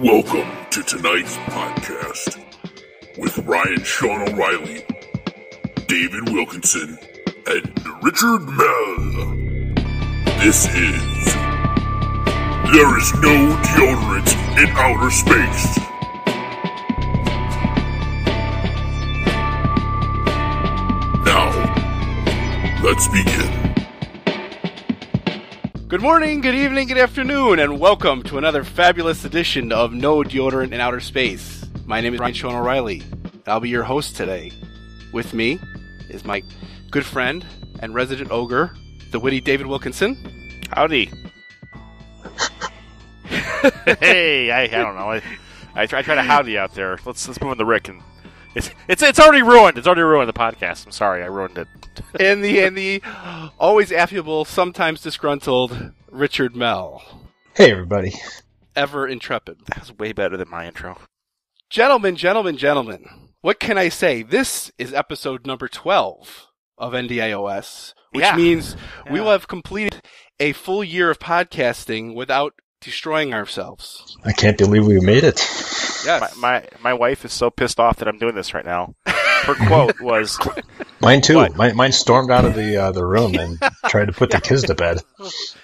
Welcome to tonight's podcast with Ryan Sean O'Reilly, David Wilkinson, and Richard Mell. This is There Is No Deodorant in Outer Space. Now, let's begin. Good morning, good evening, good afternoon, and welcome to another fabulous edition of No Deodorant in Outer Space. My name is Ryan Sean O'Reilly, and I'll be your host today. With me is my good friend and resident ogre, the witty David Wilkinson. Howdy. Hey, I don't know. I try to howdy out there. Let's move on to Rick, and it's already ruined. It's already ruined the podcast. I'm sorry, I ruined it. And the always affable, sometimes disgruntled Richard Mell. Hey, everybody. Ever intrepid. That was way better than my intro. Gentlemen, what can I say? This is episode number 12 of NDIOS, which means we will have completed a full year of podcasting without destroying ourselves. I can't believe we made it. Yes. My wife is so pissed off that I'm doing this right now. Her quote was... Mine too. Mine stormed out of the room and tried to put the kids to bed.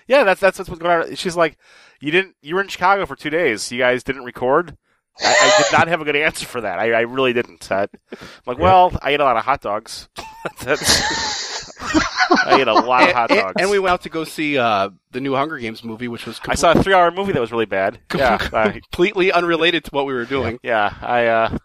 Yeah, that's what's going on. She's like, you were in Chicago for 2 days. You guys didn't record? I did not have a good answer for that. I really didn't. I'm like, well, I ate a lot of hot dogs. I ate a lot of hot dogs. And we went out to go see the new Hunger Games movie, which was... I saw a 3-hour movie that was really bad. Completely unrelated to what we were doing. Yeah,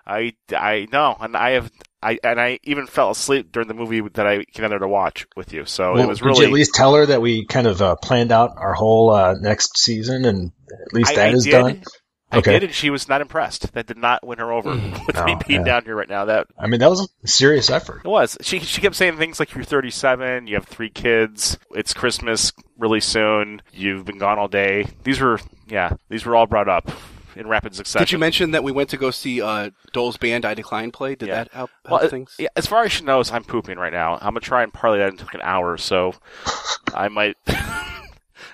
I know, and I even fell asleep during the movie that I came there to watch with you. So it was really. Did you at least tell her that we kind of planned out our whole next season, and at least that is done? I did, and she was not impressed. That did not win her over with me being down here right now. That was a serious effort. It was. She kept saying things like, "You're 37, you have 3 kids, it's Christmas really soon, you've been gone all day." These were all brought up in rapid succession. Did you mention that we went to go see Dole's Band I Decline play? Did that help things? Yeah, as far as she knows, I'm pooping right now. I'm going to try and parlay that into like an hour, so I might...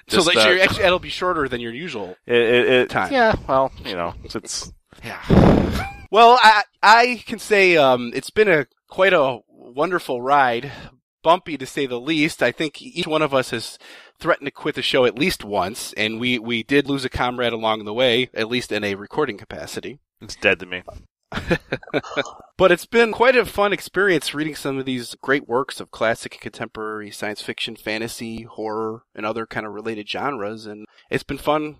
So actually, it'll be shorter than your usual time. Yeah, well, it's yeah. Well, I can say it's been quite a wonderful ride, bumpy to say the least. I think each one of us has threatened to quit the show at least once, and we did lose a comrade along the way, at least in a recording capacity. It's dead to me. But it's been quite a fun experience reading some of these great works of classic and contemporary science fiction, fantasy, horror, and other kind of related genres, and it's been fun,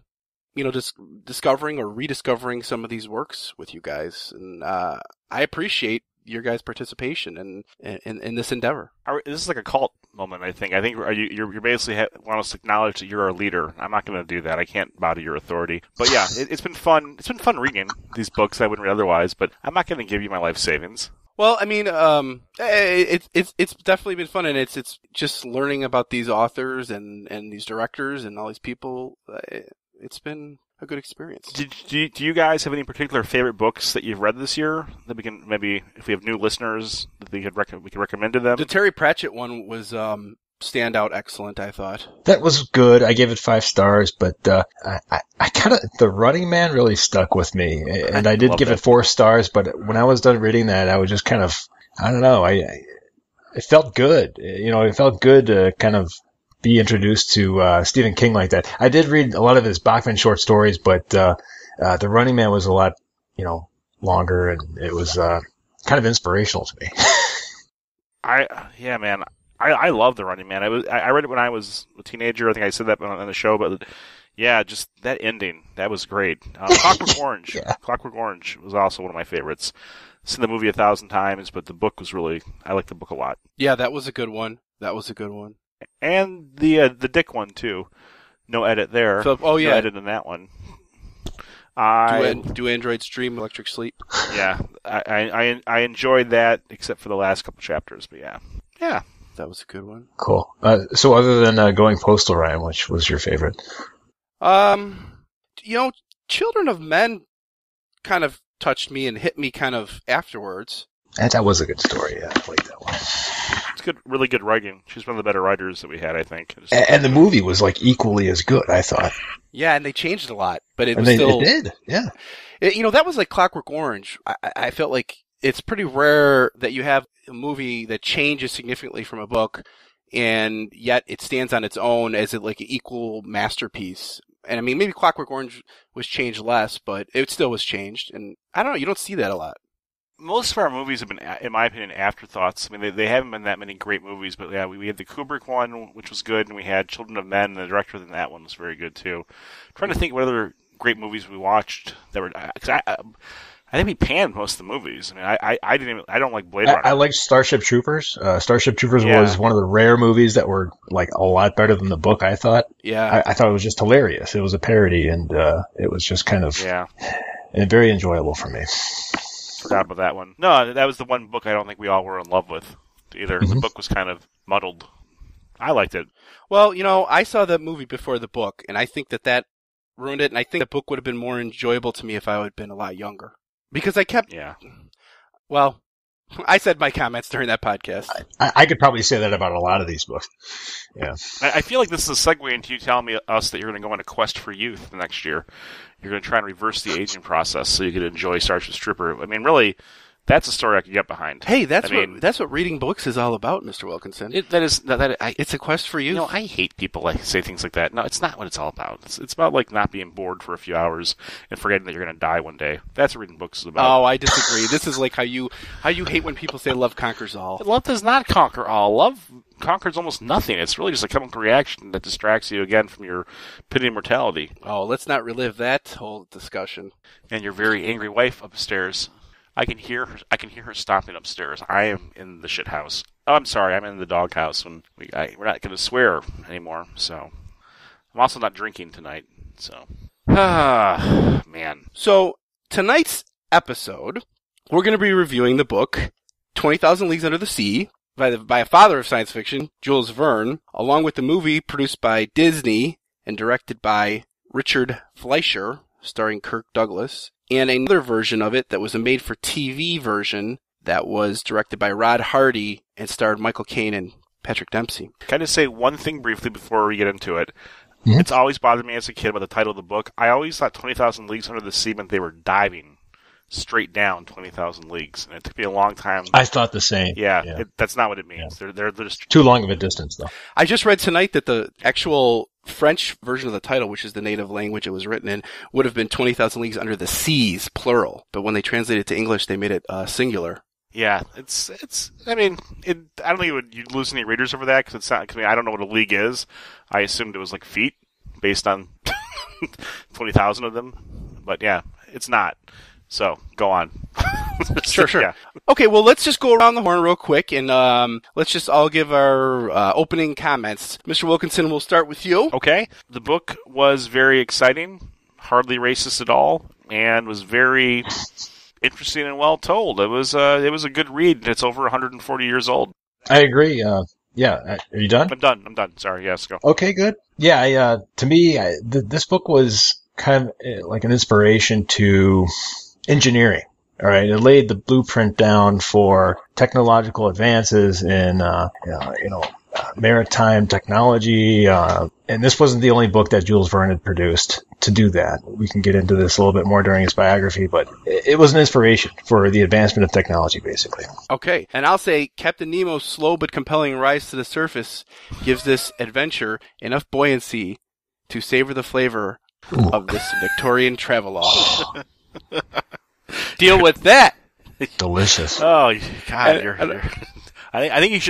just discovering or rediscovering some of these works with you guys, and I appreciate your guys' participation in this endeavor. This is like a cult moment, I think. You're basically want us to acknowledge that you're our leader. I'm not going to do that. I can't bow to your authority. But yeah, it's been fun. It's been fun reading these books I wouldn't read otherwise, but I'm not going to give you my life savings. Well, I mean, it's definitely been fun, and it's just learning about these authors and these directors and all these people. It's been a good experience. Do you guys have any particular favorite books that you've read this year that we can maybe, if we have new listeners, that we could recommend to them? The Terry Pratchett one was standout excellent, I thought. That was good. I gave it 5 stars, but I kind of, The Running Man really stuck with me, and I did give it 4 stars. But when I was done reading that, I was just kind of, I don't know, it felt good. It felt good to kind of be introduced to Stephen King like that. I did read a lot of his Bachman short stories, but The Running Man was a lot, longer, and it was kind of inspirational to me. I love The Running Man. I read it when I was a teenager. I think I said that on the show, but yeah, just that ending, that was great. Clockwork Orange. Yeah. Clockwork Orange was also one of my favorites. I've seen the movie 1,000 times, but the book was I liked the book a lot. Yeah, that was a good one. And the Dick one too. No edit there. Oh yeah, no edit in that one. Do androids dream electric sleep? Yeah, I enjoyed that except for the last couple chapters. But yeah, that was a good one. Cool. So other than Going Postal, Ryan, which was your favorite? Children of Men kind of touched me and hit me kind of afterwards. That was a good story. Yeah, I like that one. It's good, really good writing. She's one of the better writers that we had, I think. And the movie was like equally as good, I thought. Yeah, and they changed a lot, but it did, yeah. That was like Clockwork Orange. I felt like it's pretty rare that you have a movie that changes significantly from a book, and yet it stands on its own as like an equal masterpiece. And I mean, maybe Clockwork Orange was changed less, but it still was changed. And I don't know, you don't see that a lot. Most of our movies have been, in my opinion, afterthoughts. I mean, they haven't been that many great movies, but yeah, we had the Kubrick one, which was good, and we had Children of Men, and the director in that one was very good too. I'm trying to think what other great movies we watched that were. I think we panned most of the movies. I mean, I don't like Blade Runner. I liked Starship Troopers. Starship Troopers was one of the rare movies that were like a lot better than the book, I thought. Yeah. I thought it was just hilarious. It was a parody, and it was just kind of very enjoyable for me. Forgot about that one. No, that was the one book I don't think we all were in love with either. Mm-hmm. The book was kind of muddled. I liked it. Well, I saw the movie before the book, and I think that ruined it, and I think the book would have been more enjoyable to me if I had been a lot younger. Because I kept... Yeah. Well, I said my comments during that podcast. I could probably say that about a lot of these books. Yeah. I feel like this is a segue into you telling us that you're going to go on a quest for youth the next year. You're going to try and reverse the aging process so you can enjoy Starship Trooper. I mean, really, that's a story I could get behind. Hey, that's what reading books is all about, Mr. Wilkinson. It's a quest for youth. I hate people like say things like that. No, it's not what it's all about. It's about like not being bored for a few hours and forgetting that you're going to die one day. That's what reading books is about. Oh, I disagree. This is like how you hate when people say love conquers all. Love does not conquer all. Love conquers almost nothing. It's really just a chemical reaction that distracts you again from your pity and mortality. Oh, let's not relive that whole discussion. And your very angry wife upstairs. I can hear her stomping upstairs. I am in the shit house. Oh, I'm sorry. I'm in the dog house, and we're not going to swear anymore. So I'm also not drinking tonight. So man. So tonight's episode, we're going to be reviewing the book 20,000 Leagues Under the Sea by a father of science fiction, Jules Verne, along with the movie produced by Disney and directed by Richard Fleischer, starring Kirk Douglas, and another version of it that was a made-for-TV version that was directed by Rod Hardy and starred Michael Caine and Patrick Dempsey. Can I just say one thing briefly before we get into it? Mm-hmm. It's always bothered me as a kid about the title of the book. I always thought 20,000 Leagues Under the Sea meant they were diving straight down 20,000 leagues, and it took me a long time. I thought the same. Yeah. That's not what it means. Yeah. They're just too long of a distance, though. I just read tonight that the actual French version of the title, which is the native language it was written in, would have been 20,000 Leagues Under the Seas, plural. But when they translated it to English, they made it singular. Yeah, I don't think you'd lose any readers over that, because it's not, I don't know what a league is. I assumed it was like feet, based on 20,000 of them. But yeah, it's not. So, go on. Sure. Yeah. Okay, well, let's just go around the horn real quick, and let's just all give our opening comments. Mr. Wilkinson, we'll start with you. Okay. The book was very exciting, hardly racist at all, and was very interesting and well told. It was a good read. It's over 140 years old. I agree. Yeah. Are you done? I'm done. Sorry. Yes, go. Okay, good. Yeah. To me, this book was kind of like an inspiration to engineering. All right, it laid the blueprint down for technological advances in, maritime technology. And this wasn't the only book that Jules Verne had produced to do that. We can get into this a little bit more during his biography, but it was an inspiration for the advancement of technology, basically. Okay, and I'll say Captain Nemo's slow but compelling rise to the surface gives this adventure enough buoyancy to savor the flavor of this Victorian travelogue. Deal with that. Delicious. Oh God, I think you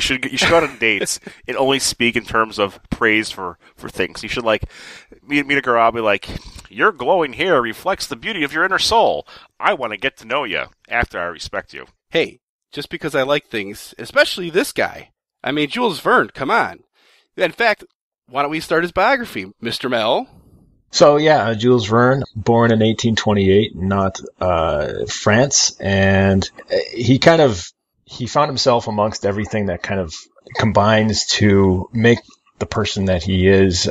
should go on dates and only speak in terms of praise for things. You should like meet a girl. I'll be like, your glowing hair reflects the beauty of your inner soul. I want to get to know you after I respect you. Hey, just because I like things, especially this guy. I mean, Jules Verne. Come on. In fact, why don't we start his biography, Mr. Mel? So yeah, Jules Verne, born in 1828, not France, and he found himself amongst everything that kind of combines to make the person that he is.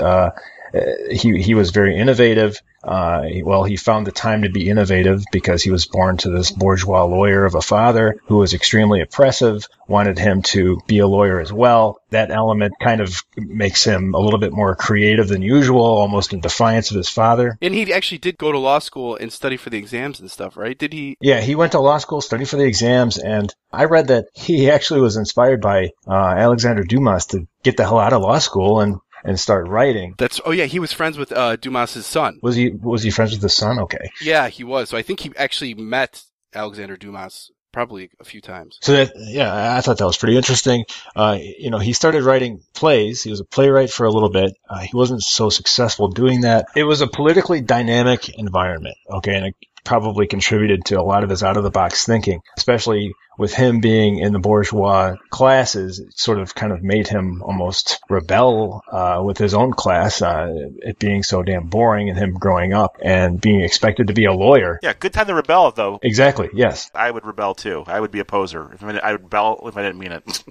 he was very innovative. He found the time to be innovative because he was born to this bourgeois lawyer of a father who was extremely oppressive, wanted him to be a lawyer as well. That element kind of makes him a little bit more creative than usual, almost in defiance of his father. And he actually did go to law school and study for the exams and stuff, right? Did he? Yeah, he went to law school, studied for the exams, and I read that he actually was inspired by Alexander Dumas to get the hell out of law school and start writing. He was friends with Dumas's son. Was he friends with his son? Okay. Yeah, he was. So I think he actually met Alexander Dumas probably a few times. So I thought that was pretty interesting. He started writing plays. He was a playwright for a little bit. He wasn't so successful doing that. It was a politically dynamic environment, okay, and it probably contributed to a lot of his out-of-the-box thinking, especially with him being in the bourgeois classes. It sort of kind of made him almost rebel with his own class, it being so damn boring, and him growing up and being expected to be a lawyer. Yeah, good time to rebel, though. Exactly, yes. I would rebel, too. I would be a poser. I would rebel if I didn't mean it.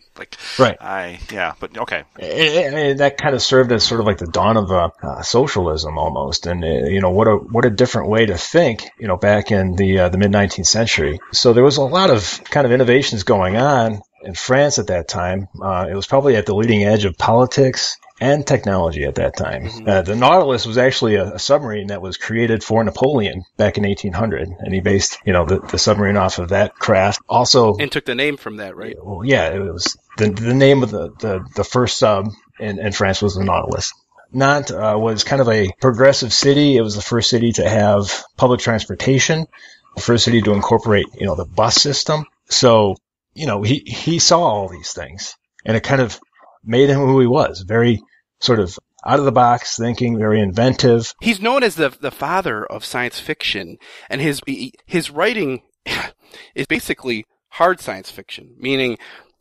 Right. But okay. And that kind of served as sort of like the dawn of socialism almost. And, what a different way to think, back in the mid-19th century. So there was a lot of kind of innovations going on in France at that time. It was probably at the leading edge of politics and technology at that time. Mm-hmm. The Nautilus was actually a submarine that was created for Napoleon back in 1800, and he based, the submarine off of that craft. Also, and took the name from that, right? Well, yeah, it was the name of the first sub in France was the Nautilus. Nantes was kind of a progressive city. It was the first city to have public transportation, the first city to incorporate, the bus system. So, he saw all these things, and it kind of made him who he was. Very sort of out of the box thinking, very inventive. He's known as the father of science fiction, and his writing is basically hard science fiction, meaning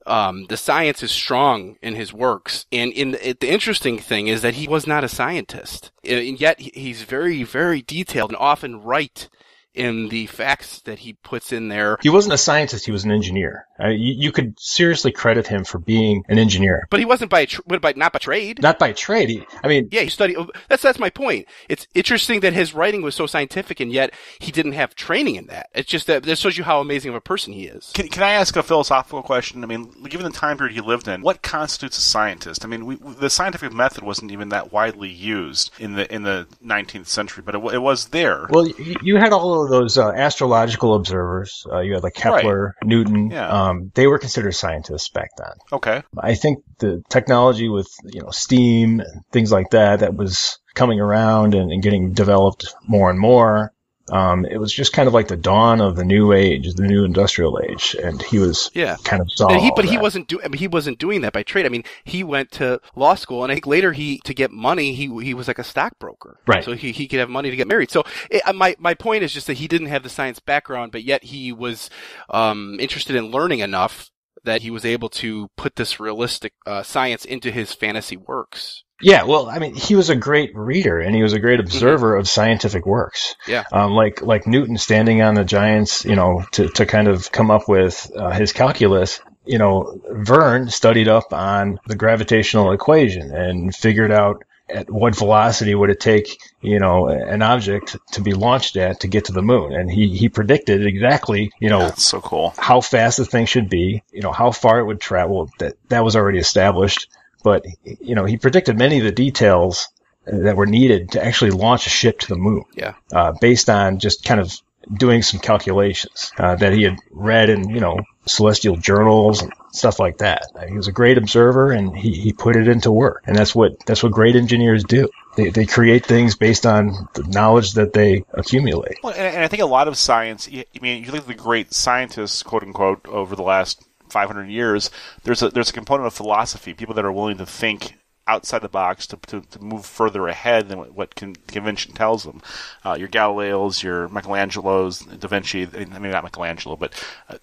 the science is strong in his works. And the interesting thing is that he was not a scientist, and yet he's very, very detailed and often right in the facts that he puts in there. He wasn't a scientist, he was an engineer. You could seriously credit him for being an engineer. But he wasn't not by trade. Not by trade. He studied. That's my point. It's interesting that his writing was so scientific, and yet he didn't have training in that. It's just that shows you how amazing of a person he is. Can I ask a philosophical question? Given the time period he lived in, what constitutes a scientist? The scientific method wasn't even that widely used in the 19th century, but it was there. Well, you had all of those astrological observers. You had like Kepler, right. Newton. Yeah. They were considered scientists back then. Okay. I think the technology with steam and things like that was coming around and getting developed more and more. It was just kind of like the dawn of the new age, the new industrial age, and he was kind of saw. He wasn't doing that by trade. He went to law school, and I think later to get money, he was like a stockbroker, right? So he could have money to get married. So my point is just that he didn't have the science background, but yet he was interested in learning enough that he was able to put this realistic science into his fantasy works. Yeah, well, he was a great reader, and he was a great observer of scientific works. Yeah. Like Newton standing on the giants, to kind of come up with his calculus. Verne studied up on the gravitational equation and figured out at what velocity would it take, an object to be launched at to get to the moon. And he predicted exactly, that's so cool, how fast the thing should be, how far it would travel. That was already established. But, he predicted many of the details that were needed to actually launch a ship to the moon. Yeah. Based on just kind of doing some calculations that he had read in, celestial journals and stuff like that. He was a great observer, and he put it into work. And that's what great engineers do. They create things based on the knowledge that they accumulate. Well, and I think a lot of science, you look at the great scientists, quote unquote, over the last 500 years, there's a component of philosophy, people that are willing to think outside the box to move further ahead than what convention tells them. Your Galileos, your Michelangelos, Da Vinci, not Michelangelo, but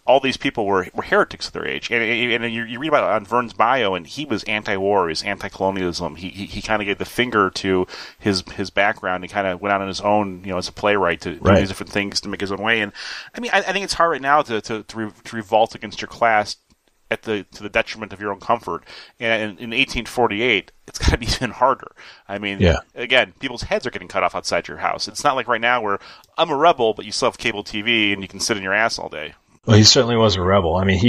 all these people were heretics of their age. And you read about it on Verne's bio, and he was anti-war, he was anti-colonialism. He kind of gave the finger to his background and kind of went out on his own, as a playwright to do these different things to make his own way. And I think it's hard right now to revolt against your class to the detriment of your own comfort. And in 1848, it's got to be even harder. I mean, again, people's heads are getting cut off outside your house. It's not like right now where I'm a rebel, but you still have cable TV and you can sit in your ass all day. Well, he certainly was a rebel. I mean,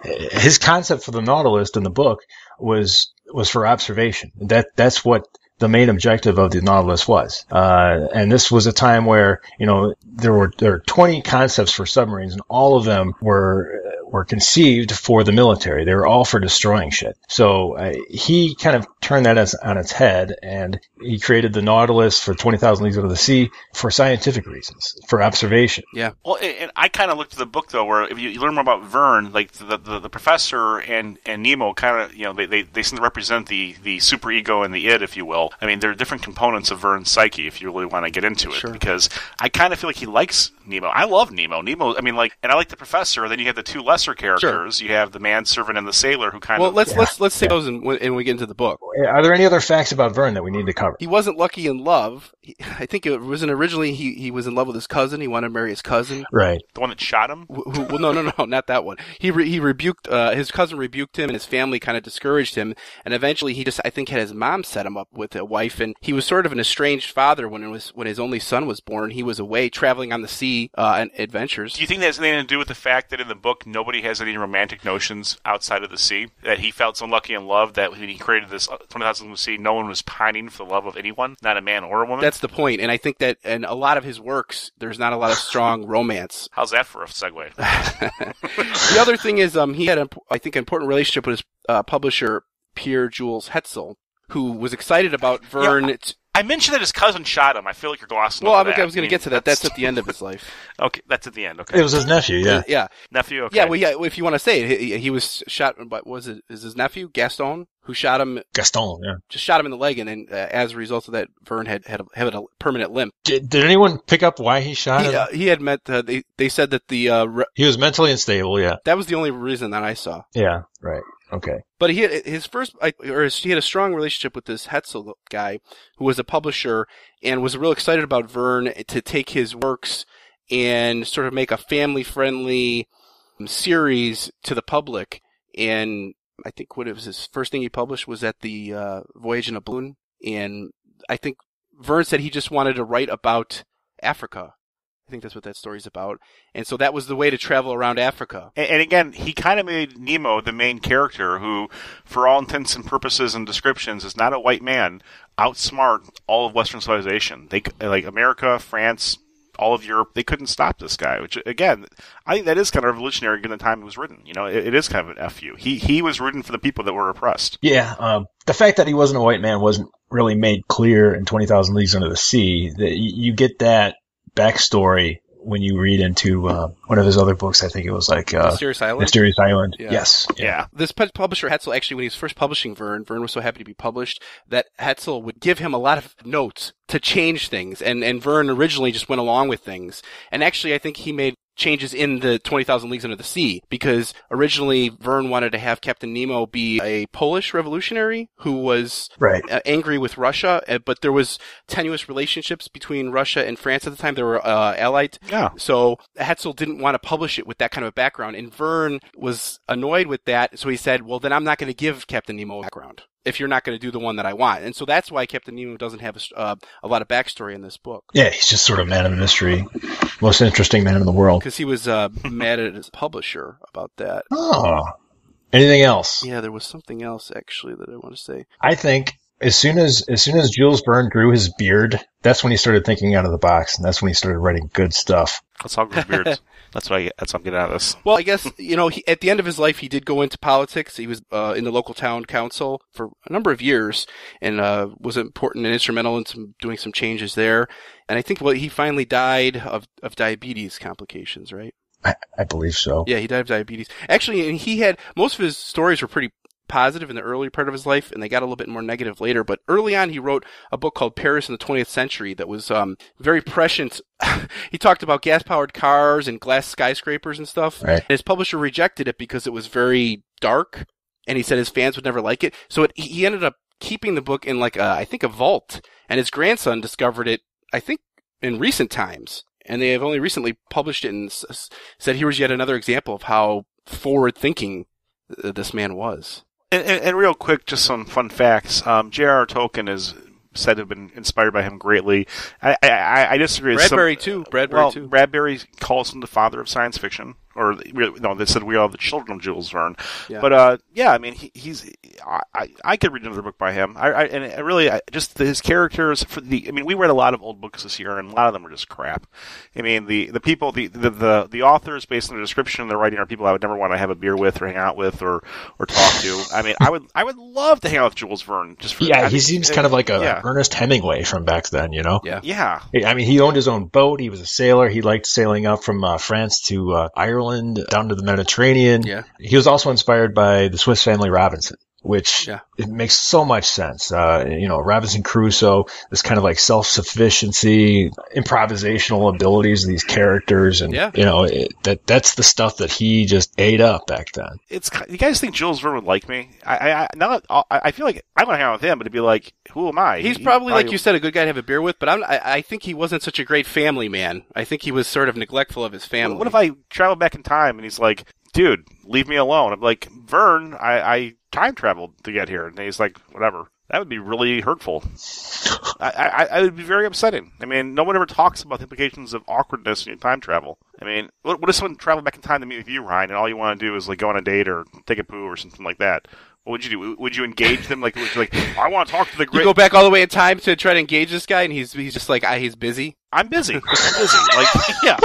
his concept for the Nautilus in the book was for observation. That's what the main objective of the Nautilus was. And this was a time where, there were 20 concepts for submarines, and all of them were conceived for the military. They were all for destroying shit. So he kind of turned that on its head, and he created the Nautilus for 20,000 Leagues Under the Sea for scientific reasons, for observation. Yeah. Well, and I kind of looked at the book, though, where if you learn more about Verne, like the professor and Nemo kind of, they seem to represent the superego and the id, if you will. I mean, there are different components of Verne's psyche, if you really want to get into it. Sure. Because I kind of feel like he likes Nemo. I love Nemo. I mean, and I like the professor. Then you have the two lesser characters. Sure. You have the manservant and the sailor who kind of... Well, let's say those and we get into the book. Are there any other facts about Verne that we need to cover? He wasn't lucky in love. I think it wasn't originally he was in love with his cousin. He wanted to marry his cousin. Right. The one that shot him? Well, no, not that one. He rebuked, his cousin rebuked him, and his family kind of discouraged him, and eventually he just, I think, had his mom set him up with a wife, and he was sort of an estranged father when his only son was born. He was away traveling on the sea and adventures. Do you think that has anything to do with the fact that in the book nobody has any romantic notions outside of the sea? That he felt so lucky in love that when he created this 20,000 Leagues Under the Sea, no one was pining for the love of anyone, not a man or a woman? That's the point, and I think that in a lot of his works, there's not a lot of strong romance. How's that for a segue? The other thing is, he had, I think, an important relationship with his publisher, Pierre Jules Hetzel, who was excited about Verne. Yeah, I mentioned that his cousin shot him. I feel like you're glossing over that. I was going to get to that. That's at the end of his life. Okay, that's at the end. Okay, it was his nephew. Yeah, yeah, nephew. Okay. Yeah, well, yeah. If you want to say it, he was shot. But is his nephew Gaston who shot him? Gaston, yeah, just shot him in the leg, and then as a result of that, Verne had a permanent limp. Did anyone pick up why he shot him? He had met. They said that he was mentally unstable. Yeah, that was the only reason that I saw. Yeah, right. Okay. But he had he had a strong relationship with this Hetzel guy, who was a publisher and was real excited about Verne to take his works and sort of make a family-friendly series to the public. And I think what it was his first thing he published was at the Voyage in a Balloon. And I think Verne said he just wanted to write about Africa. I think that's what that story's about. And so that was the way to travel around Africa. And again, he kind of made Nemo the main character who, for all intents and purposes and descriptions, is not a white man, outsmart all of Western civilization. They, like America, France, all of Europe, they couldn't stop this guy, which, again, I think that is kind of revolutionary given the time it was written. It is kind of an FU. He was written for the people that were oppressed. Yeah. The fact that he wasn't a white man wasn't really made clear in 20,000 Leagues Under the Sea. You get that backstory when you read into one of his other books. I think it was like Mysterious Island. Mysterious Island. Yeah. Yes. Yeah. This publisher Hetzel, actually, when he was first publishing Verne was so happy to be published that Hetzel would give him a lot of notes to change things, and Verne originally just went along with things. And actually, I think he made changes in the 20,000 Leagues Under the Sea, because originally Verne wanted to have Captain Nemo be a Polish revolutionary who was angry with Russia, but there was tenuous relationships between Russia and France at the time. They were allied. Yeah. So Hetzel didn't want to publish it with that kind of a background, and Verne was annoyed with that, so he said, well, then I'm not going to give Captain Nemo a background if you're not going to do the one that I want. And so that's why Captain Nemo doesn't have a lot of backstory in this book. Yeah, he's just sort of man of mystery. Most interesting man in the world. Because he was mad at his publisher about that. Oh. Anything else? Yeah, there was something else, actually, that I want to say. I think as soon as Jules Verne grew his beard, that's when he started thinking out of the box, and that's when he started writing good stuff. Let's talk about beards. That's what I'm getting out of this. Well, I guess, at the end of his life, he did go into politics. He was in the local town council for a number of years and was important and instrumental in doing some changes there. And I think he finally died of diabetes complications, right? I believe so. Yeah, he died of diabetes. Actually, and he had, most of his stories were pretty positive in the early part of his life, and they got a little bit more negative later. But early on, he wrote a book called Paris in the 20th Century that was very prescient. He talked about gas-powered cars and glass skyscrapers and stuff. Right. And his publisher rejected it because it was very dark, and he said his fans would never like it. So he ended up keeping the book in I think a vault, and his grandson discovered it, I think, in recent times. And they have only recently published it and said here was yet another example of how forward-thinking this man was. And real quick, just some fun facts. J.R.R. Tolkien is said to have been inspired by him greatly. I disagree. Bradbury too. Bradbury calls him the father of science fiction. Or no, they said we are the children of Jules Verne. Yeah. But I mean, I could read another book by him. Just his characters. We read a lot of old books this year, and a lot of them were just crap. I mean, the people, the authors, based on the description they're writing, are people I would never want to have a beer with, or hang out with, or talk to. I mean, I would love to hang out with Jules Verne. He seems kind of like a Ernest Hemingway from back then, you know? Yeah. I mean, he owned his own boat. He was a sailor. He liked sailing up from France to Ireland, down to the Mediterranean. Yeah. He was also inspired by the Swiss Family Robinson, which it makes so much sense. Robinson Crusoe, this kind of like self-sufficiency, improvisational abilities of these characters, and that's the stuff that he just ate up back then. You guys think Jules Verne would like me? I feel like I want to hang out with him, but it'd be like, who am I? He's probably, like you said, a good guy to have a beer with, but I think he wasn't such a great family man. I think he was sort of neglectful of his family. What if I travel back in time and he's like, dude, leave me alone? I'm like, Verne, I time traveled to get here. And he's like, whatever. That would be really hurtful. I would be very upsetting. I mean, no one ever talks about the implications of awkwardness when you time travel. I mean, what if someone traveled back in time to meet with you, Ryan, and all you want to do is like go on a date or take a poo or something like that? What would you do? Would you engage them? Like, I want to talk to the great... You go back all the way in time to try to engage this guy, and he's just like, he's busy? I'm busy. Like, yeah.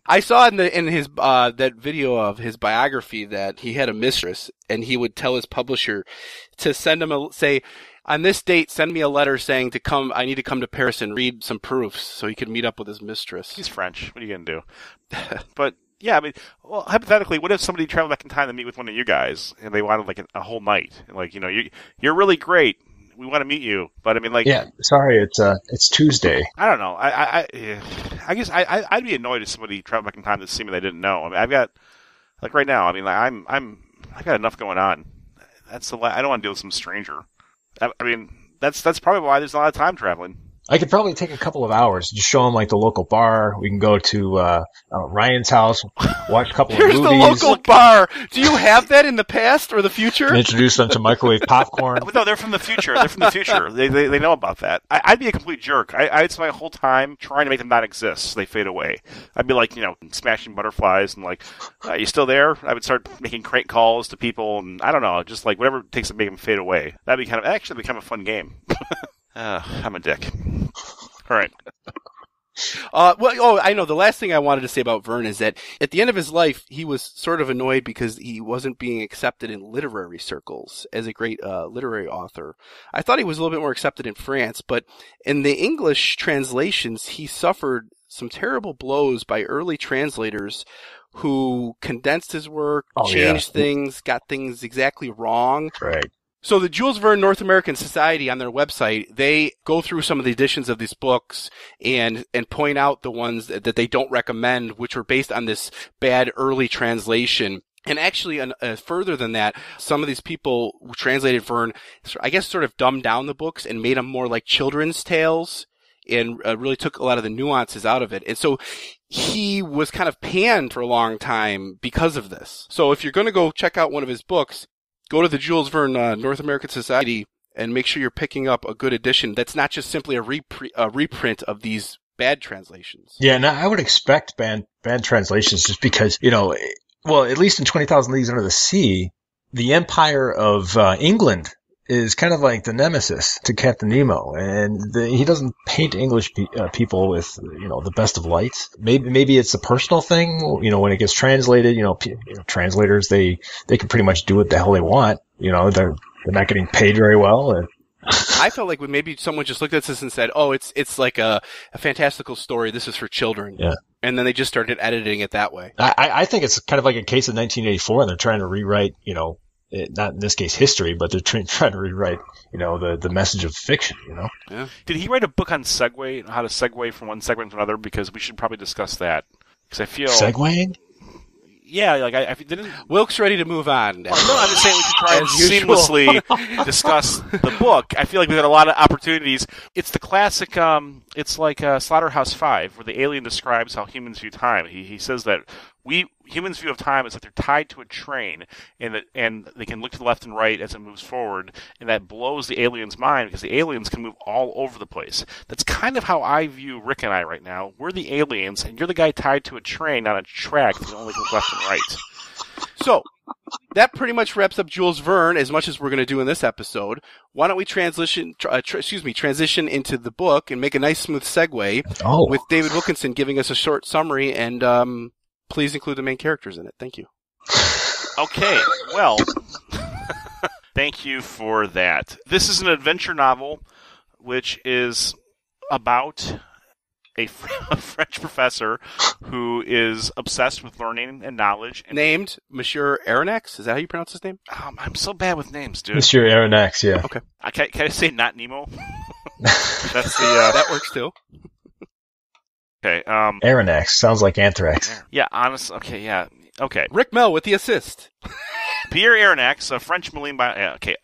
I saw in his that video of his biography that he had a mistress, and he would tell his publisher to send him say, on this date, send me a letter saying I need to come to Paris and read some proofs so he could meet up with his mistress. He's French. What are you going to do? But, yeah, I mean, well, hypothetically, what if somebody traveled back in time to meet with one of you guys, and they wanted, like, a whole night? Like, you're really great. We want to meet you, but I mean, like, yeah. Sorry, it's Tuesday. I don't know. I guess I'd be annoyed if somebody traveled back in time to see me they didn't know. I mean, I've got, like, right now. I mean, like, I've got enough going on. I don't want to deal with some stranger. I mean, that's probably why there's a lot of time traveling. I could probably take a couple of hours, just show him like the local bar. We can go to Ryan's house, watch a couple of movies. Here's the local bar. Do you have that in the past or the future? And introduce them to microwave popcorn. No, they're from the future. They know about that. I'd be a complete jerk. I'd spend my whole time trying to make them not exist so they fade away. I'd be like, smashing butterflies and like, are you still there? I would start making crank calls to people, and I don't know, just like whatever it takes to make them fade away. That'd be actually kind of a fun game. I'm a dick. All right. I know. The last thing I wanted to say about Verne is that at the end of his life, he was sort of annoyed because he wasn't being accepted in literary circles as a great literary author. I thought he was a little bit more accepted in France, but in the English translations, he suffered some terrible blows by early translators who condensed his work, changed things, got things exactly wrong. Right. So the Jules Verne North American Society on their website, they go through some of the editions of these books and point out the ones that they don't recommend, which were based on this bad early translation. And actually, further than that, some of these people who translated Verne, I guess, sort of dumbed down the books and made them more like children's tales and really took a lot of the nuances out of it. And so he was kind of panned for a long time because of this. So if you're going to go check out one of his books, go to the Jules Verne North American Society and make sure you're picking up a good edition that's not just simply a reprint of these bad translations. Yeah, and I would expect bad translations just because, at least in 20,000 Leagues Under the Sea, the Empire of England is kind of like the nemesis to Captain Nemo, and he doesn't paint English people with the best of lights. Maybe it's a personal thing. When it gets translated, translators they can pretty much do what the hell they want. They're not getting paid very well. And I felt like maybe someone just looked at this and said, "Oh, it's like a fantastical story. This is for children." Yeah. And then they just started editing it that way. I think it's kind of like a case of 1984, and they're trying to rewrite, not in this case history, but they're trying to rewrite, the message of fiction, Yeah. Did he write a book on how to segue from one segment to another? Because we should probably discuss that. Because I feel... Segueing? Yeah, like I didn't... Wilk's ready to move on. No, I'm just saying we should try and seamlessly discuss the book. I feel like we've got a lot of opportunities. It's the classic, it's like Slaughterhouse-Five, where the alien describes how humans view time. He says that humans' view of time is that they're tied to a train, and they can look to the left and right as it moves forward, and that blows the alien's mind because the aliens can move all over the place. That's kind of how I view Rick and I right now. We're the aliens, and you're the guy tied to a train on a track that can only look left and right. So, that pretty much wraps up Jules Verne as much as we're going to do in this episode. Why don't we transition into the book and make a nice smooth segue with David Wilkinson giving us a short summary, and please include the main characters in it. Thank you. Okay, well, thank you for that. This is an adventure novel which is about a French professor who is obsessed with learning and knowledge. Named Monsieur Aronnax? Is that how you pronounce his name? I'm so bad with names, dude. Monsieur Aronnax, yeah. Okay. Can I say not Nemo? That's that works too. Okay. Aronnax sounds like anthrax. Yeah, honestly. Okay, yeah. Okay. Rick Mell with the assist. Pierre Aronnax, a French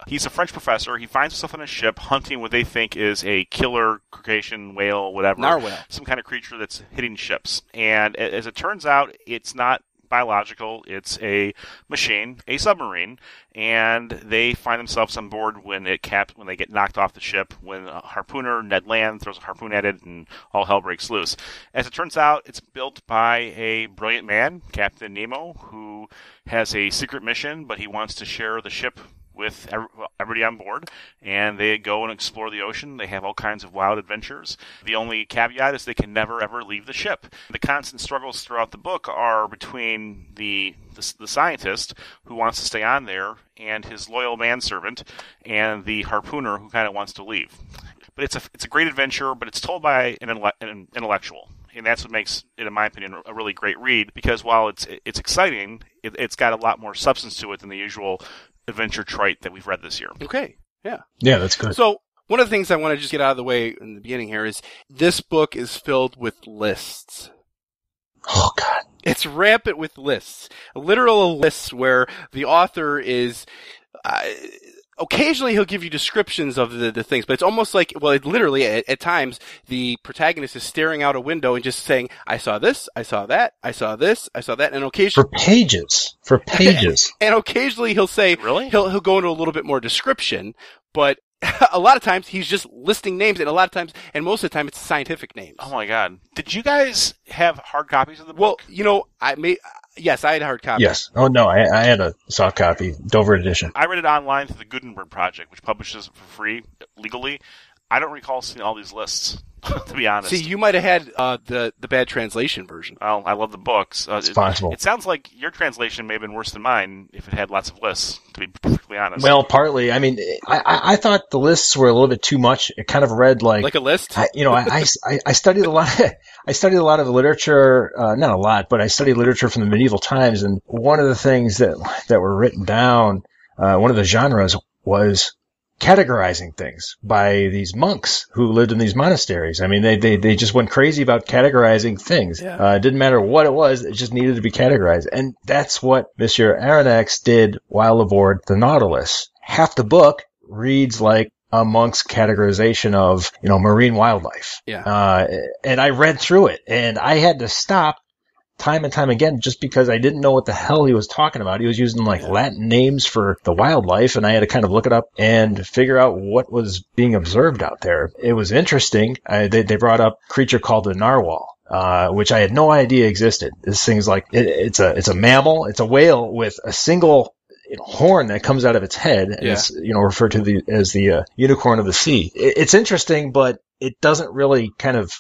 he's a French professor. He finds himself on a ship hunting what they think is a killer crustacean whale, whatever. Narwhal. Some kind of creature that's hitting ships. And as it turns out, it's not biological. It's a machine, a submarine, and they find themselves on board when they get knocked off the ship, when a harpooner, Ned Land, throws a harpoon at it, and all hell breaks loose. As it turns out, it's built by a brilliant man, Captain Nemo, who has a secret mission, but he wants to share the ship with everybody on board, and they go and explore the ocean. They have all kinds of wild adventures. The only caveat is they can never, ever leave the ship. The constant struggles throughout the book are between the scientist who wants to stay on there and his loyal manservant and the harpooner who kind of wants to leave. But it's a great adventure, but it's told by an intellectual. And that's what makes it, in my opinion, a really great read, because while it's exciting, it's got a lot more substance to it than the usual adventure trite that we've read this year. Okay, yeah. Yeah, that's good. So, one of the things I want to just get out of the way in the beginning here is this book is filled with lists. Oh, God. It's rampant with lists. Literal lists where the author is... occasionally he'll give you descriptions of the things, but it's almost like, literally at times, the protagonist is staring out a window and just saying, I saw this, I saw that, I saw this, I saw that, and occasionally... For pages. And occasionally he'll say... Really? He'll go into a little bit more description, but a lot of times he's just listing names, and a lot of times, and most of the time, it's scientific names. Oh my God. Did you guys have hard copies of the book? Well, yes, I had a hard copy. Yes. Oh, no, I had a soft copy, Dover edition. I read it online through the Gutenberg Project, which publishes it for free, legally. I don't recall seeing all these lists, to be honest. See, you might have had the bad translation version. Well, I love the books. It's possible. It sounds like your translation may have been worse than mine if it had lots of lists, to be perfectly honest. Well, partly. I mean, I thought the lists were a little bit too much. It kind of read like a list. I studied a lot. I studied a lot of literature, not a lot, but I studied literature from the medieval times, and one of the things that were written down, one of the genres was categorizing things by these monks who lived in these monasteries. I mean, they just went crazy about categorizing things. Yeah. It didn't matter what it was, it just needed to be categorized. And that's what Monsieur Aronnax did while aboard the Nautilus. Half the book reads like a monk's categorization of, marine wildlife. Yeah. And I read through it, and I had to stop time and time again just because I didn't know what the hell he was talking about. He was using Latin names for the wildlife, and I had to kind of look it up and figure out what was being observed out there. It was interesting. They brought up a creature called the narwhal, which I had no idea existed. This thing's it's a mammal. It's a whale with a single horn that comes out of its head, and it's referred to as the unicorn of the sea. It's interesting, but it doesn't really kind of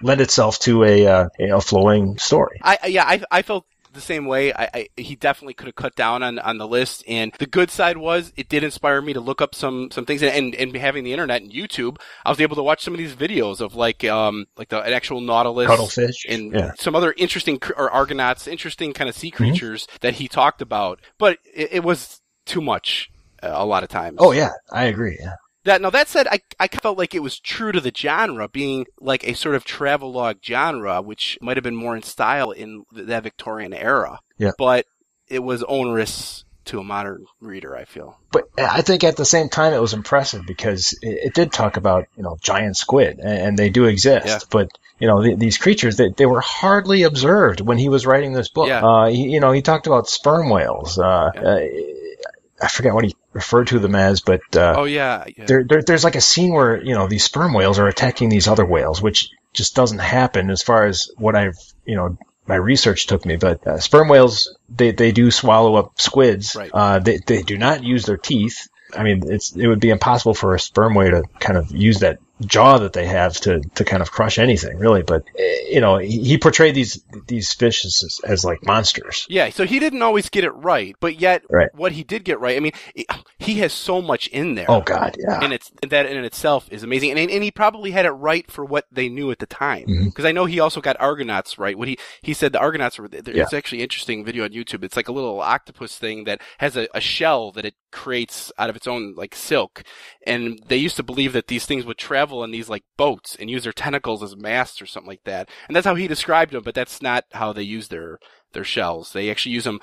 lend itself to a flowing story. I felt the same way. He definitely could have cut down on the list, and the good side was it did inspire me to look up some things, and having the internet and YouTube, I was able to watch some of these videos of an actual nautilus, cuttlefish, and some other interesting, or argonauts, interesting kind of sea creatures that he talked about. But it was too much a lot of times. Oh yeah, I agree. Yeah. That said, I felt like it was true to the genre, being like a sort of travelogue genre, which might have been more in style in that Victorian era. Yeah. But it was onerous to a modern reader, I feel. But I think at the same time it was impressive because it did talk about, giant squid, and they do exist. Yeah. But, these creatures, they were hardly observed when he was writing this book. Yeah. He talked about sperm whales. I forget what he referred to them as, but there's like a scene where, these sperm whales are attacking these other whales, which just doesn't happen as far as what I've, my research took me. But sperm whales, they do swallow up squids. Right. They do not use their teeth. I mean, it would be impossible for a sperm whale to kind of use that jaw that they have to kind of crush anything, really. But he portrayed these fish as like monsters. Yeah, so he didn't always get it right, but yet what he did get right, I mean, he has so much in there. Oh God, yeah. And that in itself is amazing, and he probably had it right for what they knew at the time. Because I know he also got Argonauts right. What he said, the Argonauts were. It's actually an interesting video on YouTube. It's like a little octopus thing that has a shell that it creates out of its own like silk, and they used to believe that these things would travel in these like boats and use their tentacles as masts or something like that. And that's how he described them, but that's not how they use their shells. They actually use them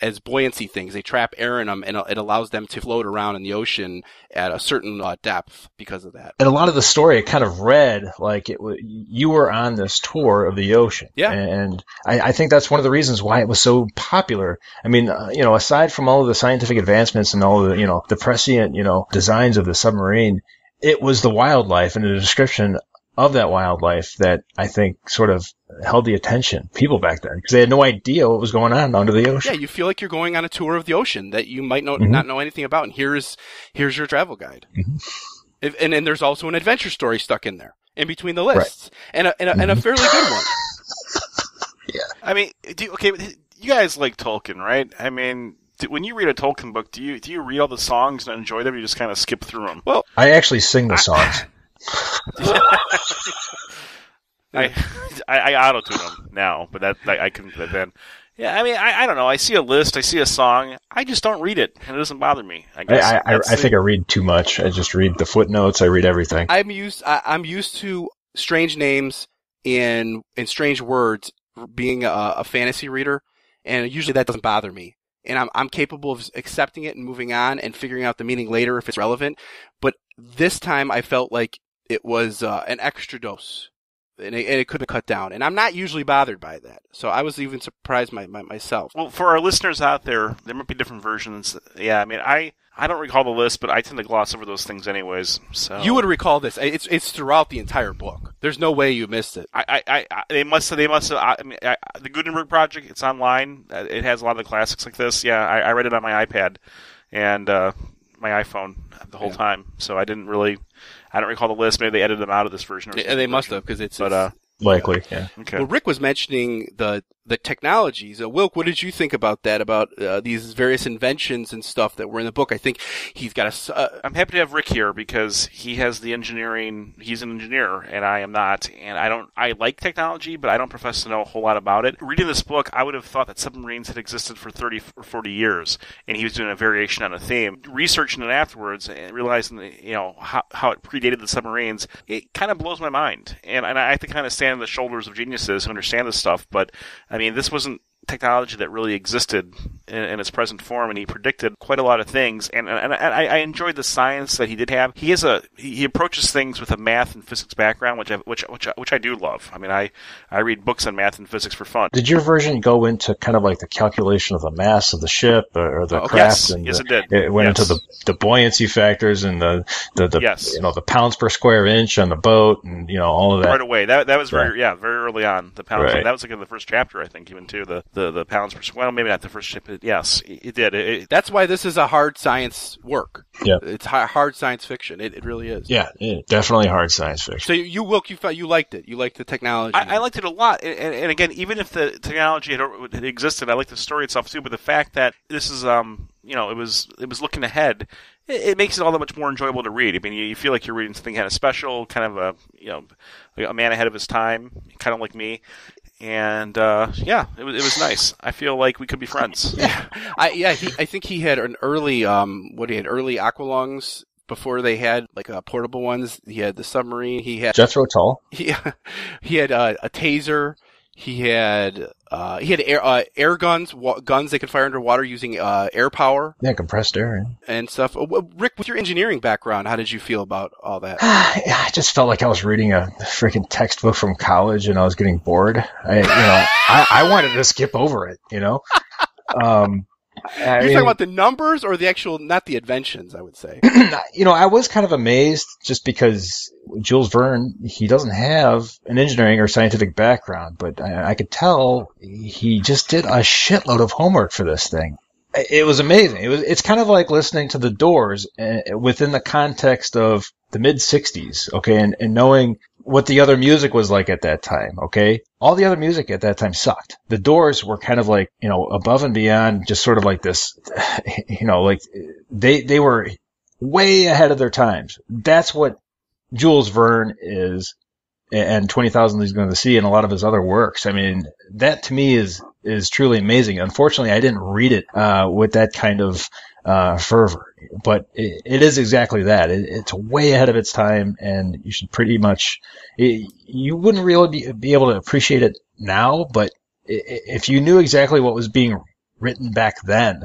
as buoyancy things. They trap air in them, and it allows them to float around in the ocean at a certain depth because of that. And a lot of the story, it kind of read like you were on this tour of the ocean. Yeah. And I think that's one of the reasons why it was so popular. I mean, aside from all of the scientific advancements and all of the, the prescient, designs of the submarine, it was the wildlife and the description of that wildlife that I think sort of held the attention people back then, because they had no idea what was going on under the ocean. Yeah, you feel like you're going on a tour of the ocean that you might not know anything about, and here's your travel guide. And then there's also an adventure story stuck in there in between the lists, and a fairly good one. Yeah. I mean, you guys like Tolkien, right? I mean, when you read a Tolkien book, do you read all the songs and enjoy them, or you just kind of skip through them? Well, I actually sing the songs. I auto-tune them now, but that I couldn't do that then. Yeah, I mean, I don't know. I see a list, I see a song, I just don't read it, and it doesn't bother me. I guess I think I read too much. I just read the footnotes. I read everything. I'm used to strange names and strange words being a fantasy reader, and usually that doesn't bother me. And I'm capable of accepting it and moving on and figuring out the meaning later if it's relevant. But this time I felt like it was an extra dose, and it could have cut down. And I'm not usually bothered by that, so I was even surprised myself. Well, for our listeners out there might be different versions. Yeah, I mean, I don't recall the list, but I tend to gloss over those things anyways. So you would recall this. It's throughout the entire book. There's no way you missed it. They must have. I mean, the Gutenberg Project. It's online. It has a lot of the classics like this. Yeah, I read it on my iPad and my iPhone the whole time. So I don't recall the list. Maybe they edited them out of this version. They must have, because it's. Likely, yeah. Okay. Well, Rick was mentioning the technologies. Wilk, what did you think about that? About these various inventions and stuff that were in the book? I think he's got I'm happy to have Rick here because he has the engineering. He's an engineer, and I am not. And I like technology, but I don't profess to know a whole lot about it. Reading this book, I would have thought that submarines had existed for 30 or 40 years, and he was doing a variation on a theme. Researching it afterwards and realizing how it predated the submarines, it kind of blows my mind. And I have to kind of stand on the shoulders of geniuses who understand this stuff, but I mean, this wasn't technology that really existed in its present form, and he predicted quite a lot of things. And I enjoyed the science that he did have. He approaches things with a math and physics background, which I do love. I mean, I read books on math and physics for fun. Did your version go into kind of like the calculation of the mass of the ship or the craft? Yes, and it did. It went into the buoyancy factors and the the pounds per square inch on the boat and all of that. Right away. That was very early on. The pounds. Right. That was like in the first chapter, I think, even too. The pounds per square. Well, maybe not the first chapter. But yes, it did. That's why this is a hard science work. Yeah, it's hard science fiction. It really is. Yeah, definitely hard science fiction. So you liked it. You liked the technology. I liked it a lot. And again, even if the technology had existed, I liked the story itself too. But the fact that this is it was looking ahead. It makes it all that much more enjoyable to read. I mean, you feel like you're reading something kind of special, kind of like a man ahead of his time, kind of like me. And it was nice. I feel like we could be friends. I think he had an early early aqualungs before they had like portable ones. He had the submarine. He had Jethro Tull. He had a taser. He had He had air guns, guns they could fire underwater using air power. Yeah, compressed air. And stuff. Rick, with your engineering background, how did you feel about all that? I just felt like I was reading a freaking textbook from college, and I was getting bored. I wanted to skip over it. You're talking about the numbers or the actual, not the inventions, I would say. I was kind of amazed just because Jules Verne, he doesn't have an engineering or scientific background, but I could tell he just did a shitload of homework for this thing. It was amazing. It's kind of like listening to The Doors within the context of the mid-'60s, okay, and knowing what the other music was like at that time, okay? All the other music at that time sucked. The Doors were kind of like, above and beyond, just sort of like this, like they were way ahead of their times. That's what Jules Verne is, and 20,000 Leagues Under the Sea and a lot of his other works. I mean, that to me is truly amazing. Unfortunately, I didn't read it with that kind of fervor, but it is exactly that. It's way ahead of its time, and you should pretty much, you wouldn't really be able to appreciate it now, but if you knew exactly what was being written back then,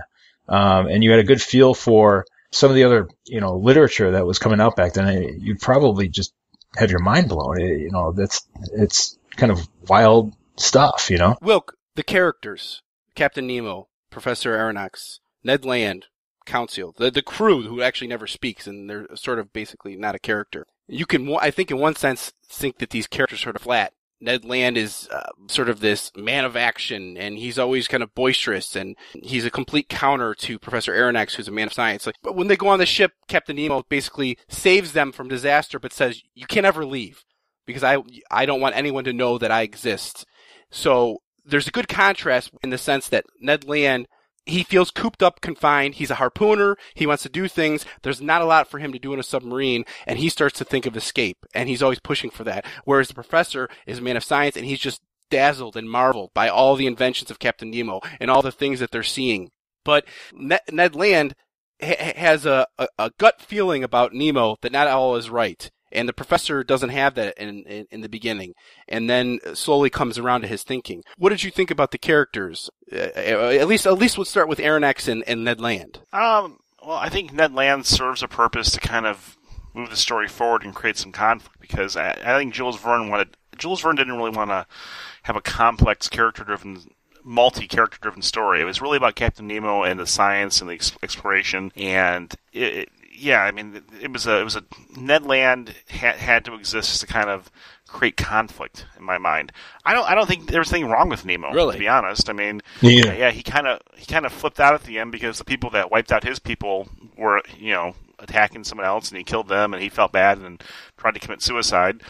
and you had a good feel for some of the other, literature that was coming out back then, you'd probably just have your mind blown. It's kind of wild stuff, Wilk, the characters, Captain Nemo, Professor Aronnax, Ned Land, Council, the crew who actually never speaks, and they're sort of basically not a character. You can, I think in one sense, think that these characters are sort of flat. Ned Land is sort of this man of action, and he's always kind of boisterous, and he's a complete counter to Professor Aronnax, who's a man of science. But when they go on the ship, Captain Nemo basically saves them from disaster, but says, you can't ever leave, because I don't want anyone to know that I exist. So there's a good contrast in the sense that Ned Land, he feels cooped up, confined. He's a harpooner. He wants to do things. There's not a lot for him to do in a submarine, and he starts to think of escape, and he's always pushing for that. Whereas the professor is a man of science, and he's just dazzled and marveled by all the inventions of Captain Nemo and all the things that they're seeing. But Ned Land has a gut feeling about Nemo that not all is right. And the professor doesn't have that in the beginning, and then slowly comes around to his thinking. What did you think about the characters? At least we'll start with Aronnax and Ned Land. Well, I think Ned Land serves a purpose to kind of move the story forward and create some conflict, because I think Jules Verne didn't really want to have a complex multi-character driven story. It was really about Captain Nemo and the science and the exploration, and it was a Ned Land had to exist to kind of create conflict in my mind. I don't think there was anything wrong with Nemo, really, to be honest. I mean, yeah, he kind of flipped out at the end because the people that wiped out his people were, attacking someone else, and he killed them, and he felt bad and tried to commit suicide.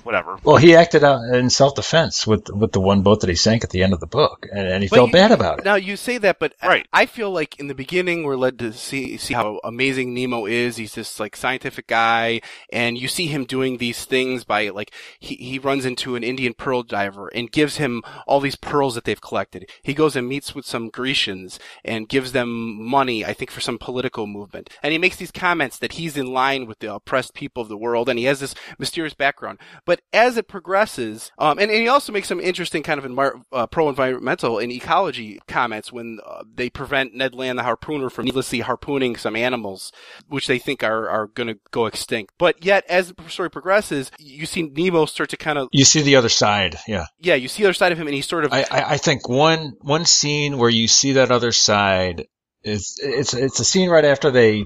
Whatever. Well, he acted out in self-defense with the one boat that he sank at the end of the book, and he felt bad about it. Now, you say that, but right. I feel like in the beginning we're led to see how amazing Nemo is. He's this scientific guy, and you see him doing these things by he runs into an Indian pearl diver and gives him all these pearls that they've collected. He goes and meets with some Grecians and gives them money, I think, for some political movement. And he makes these comments that he's in line with the oppressed people of the world, and he has this mysterious background. But as it progresses, and he also makes some interesting kind of pro-environmental and ecology comments when they prevent Ned Land, the harpooner, from needlessly harpooning some animals, which they think are going to go extinct. But yet, as the story progresses, you see Nemo start to kind of... You see the other side, yeah. Yeah, you see the other side of him, and he sort of... I think one scene where you see that other side it's a scene right after they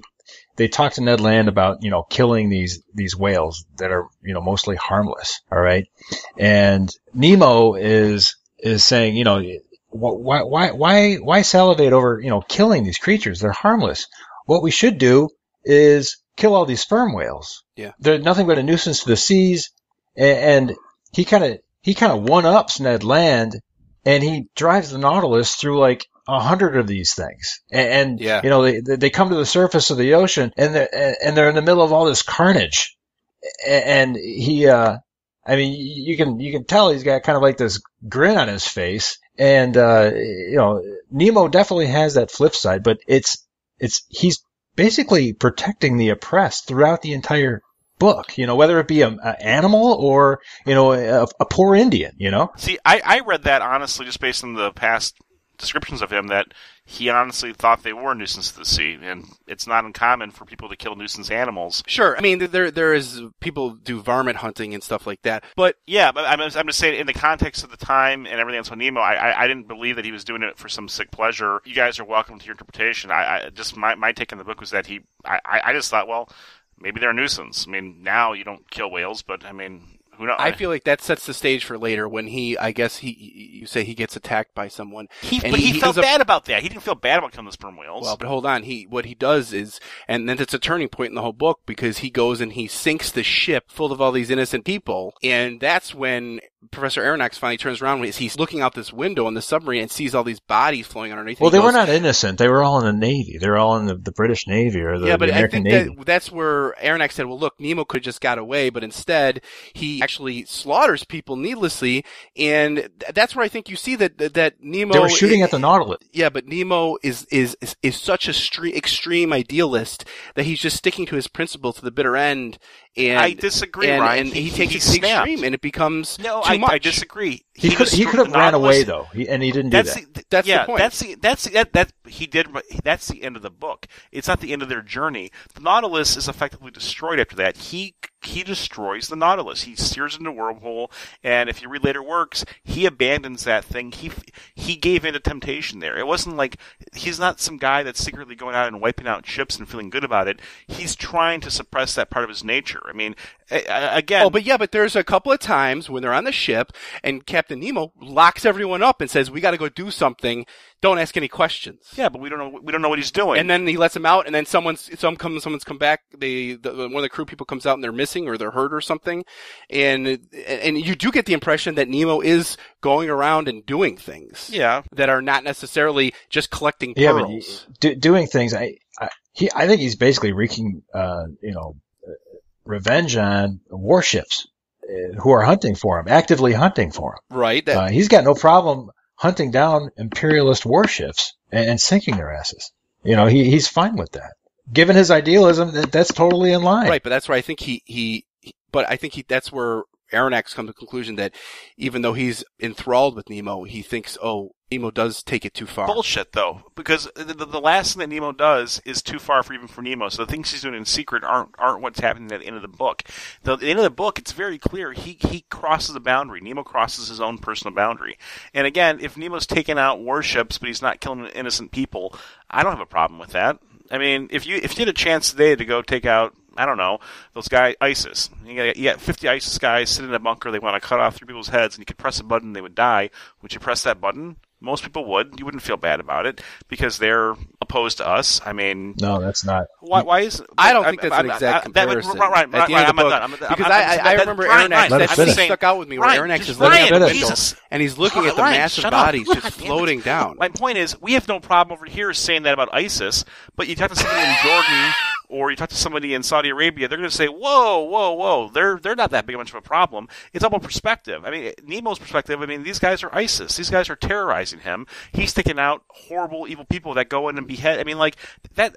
talk to Ned Land about, killing these whales that are, mostly harmless. All right. And Nemo is saying, why salivate over, killing these creatures? They're harmless. What we should do is kill all these sperm whales. Yeah. They're nothing but a nuisance to the seas. And he kind of one-ups Ned Land, and he drives the Nautilus through 100 of these things, and yeah. They come to the surface of the ocean, and they're in the middle of all this carnage, and he, you can tell he's got kind of this grin on his face, and Nemo definitely has that flip side, but he's basically protecting the oppressed throughout the entire book, whether it be an animal or, a poor Indian, See, I read that honestly just based on the past descriptions of him that he honestly thought they were a nuisance to the sea, and it's not uncommon for people to kill nuisance animals. Sure, I mean there is people do varmint hunting and stuff like that, but yeah, but I'm just saying in the context of the time and everything else on Nemo, I didn't believe that he was doing it for some sick pleasure. You guys are welcome to your interpretation. I just my take on the book was that I just thought, well, maybe they're a nuisance. I mean, now you don't kill whales, but I mean, who knows? I feel like that sets the stage for later when you say he gets attacked by someone. But he felt bad about that. He didn't feel bad about killing the sperm whales. Well, but hold on. What he does is, and then it's a turning point in the whole book because he goes and he sinks the ship full of all these innocent people, and that's when Professor Aronnax finally turns around when he's looking out this window in the submarine and sees all these bodies floating underneath. Well, they were not innocent. They were all in the Navy. They were all in the British Navy or the American Navy. Yeah, but that's where Aronnax said, well, look, Nemo could have just got away, but instead he actually slaughters people needlessly, and that's where I think you see that Nemo... They were shooting at the Nautilus. Yeah, but Nemo is such a extreme idealist that he's just sticking to his principle to the bitter end. And I disagree, Ryan. And he takes it to the extreme, and it becomes too much. I disagree. He could have ran away though, and he didn't do that. That's the point. That's the end of the book. It's not the end of their journey. The Nautilus is effectively destroyed after that. He destroys the Nautilus. He steers into a whirlpool, and if you read later works, he abandons that thing. He gave in to temptation there. It wasn't like he's not some guy that's secretly going out and wiping out ships and feeling good about it. He's trying to suppress that part of his nature. I mean, again... Oh, but there's a couple of times when they're on the ship, and Captain Nemo locks everyone up and says, we gotta go do something. Don't ask any questions. Yeah, but we don't know what he's doing. And then he lets them out, and then someone's come back. One of the crew people comes out and they're missing or they're hurt or something, and you do get the impression that Nemo is going around and doing things. Yeah, that are not necessarily just collecting pearls. Yeah, but doing things. I think he's basically wreaking, revenge on warships who are hunting for him, actively hunting for him. Right. He's got no problem hunting down imperialist warships and sinking their asses. He's fine with that. Given his idealism, that's totally in line. Right, but that's where I think that's where Aronnax comes to the conclusion that even though he's enthralled with Nemo, he thinks, Nemo does take it too far. Bullshit, though, because the last thing that Nemo does is too far even for Nemo. So the things he's doing in secret aren't what's happening at the end of the book. At the end of the book, it's very clear he crosses a boundary. Nemo crosses his own personal boundary. And again, if Nemo's taking out warships, but he's not killing innocent people, I don't have a problem with that. I mean, if you had a chance today to go take out, I don't know, those guys, ISIS. You got 50 ISIS guys sitting in a bunker. They want to cut off 3 people's heads, and you could press a button, they would die. Would you press that button? Most people would. You wouldn't feel bad about it because they're opposed to us. I mean, no, that's not. Why is? I don't think that's an exact comparison. Right, I'm done. Because I remember Aronnax. That stuck out with me. Where Aronnax is looking at the window and he's looking at the massive bodies just floating down. My point is, we have no problem over here saying that about ISIS, but you talk to somebody in Jordan or you talk to somebody in Saudi Arabia, they're going to say, whoa, they're not that big much of a problem. It's all about perspective. I mean, Nemo's perspective, these guys are ISIS. These guys are terrorizing him. He's taking out horrible, evil people that go in and behead. I mean, like, that,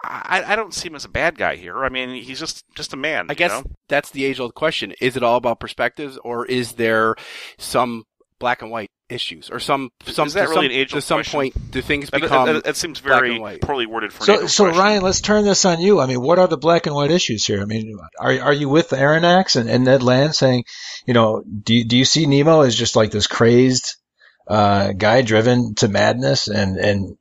I don't see him as a bad guy here. I mean, he's just a man. I guess that's the age-old question. Is it all about perspectives, or is there some black and white issues, or some is that really an age-old to some question? Point do things become that seems very poorly worded for an so question. Ryan, let's turn this on you. I mean, what are the black and white issues here? I mean, are you with Aronnax and Ned Land saying, do you see Nemo as just like this crazed guy driven to madness and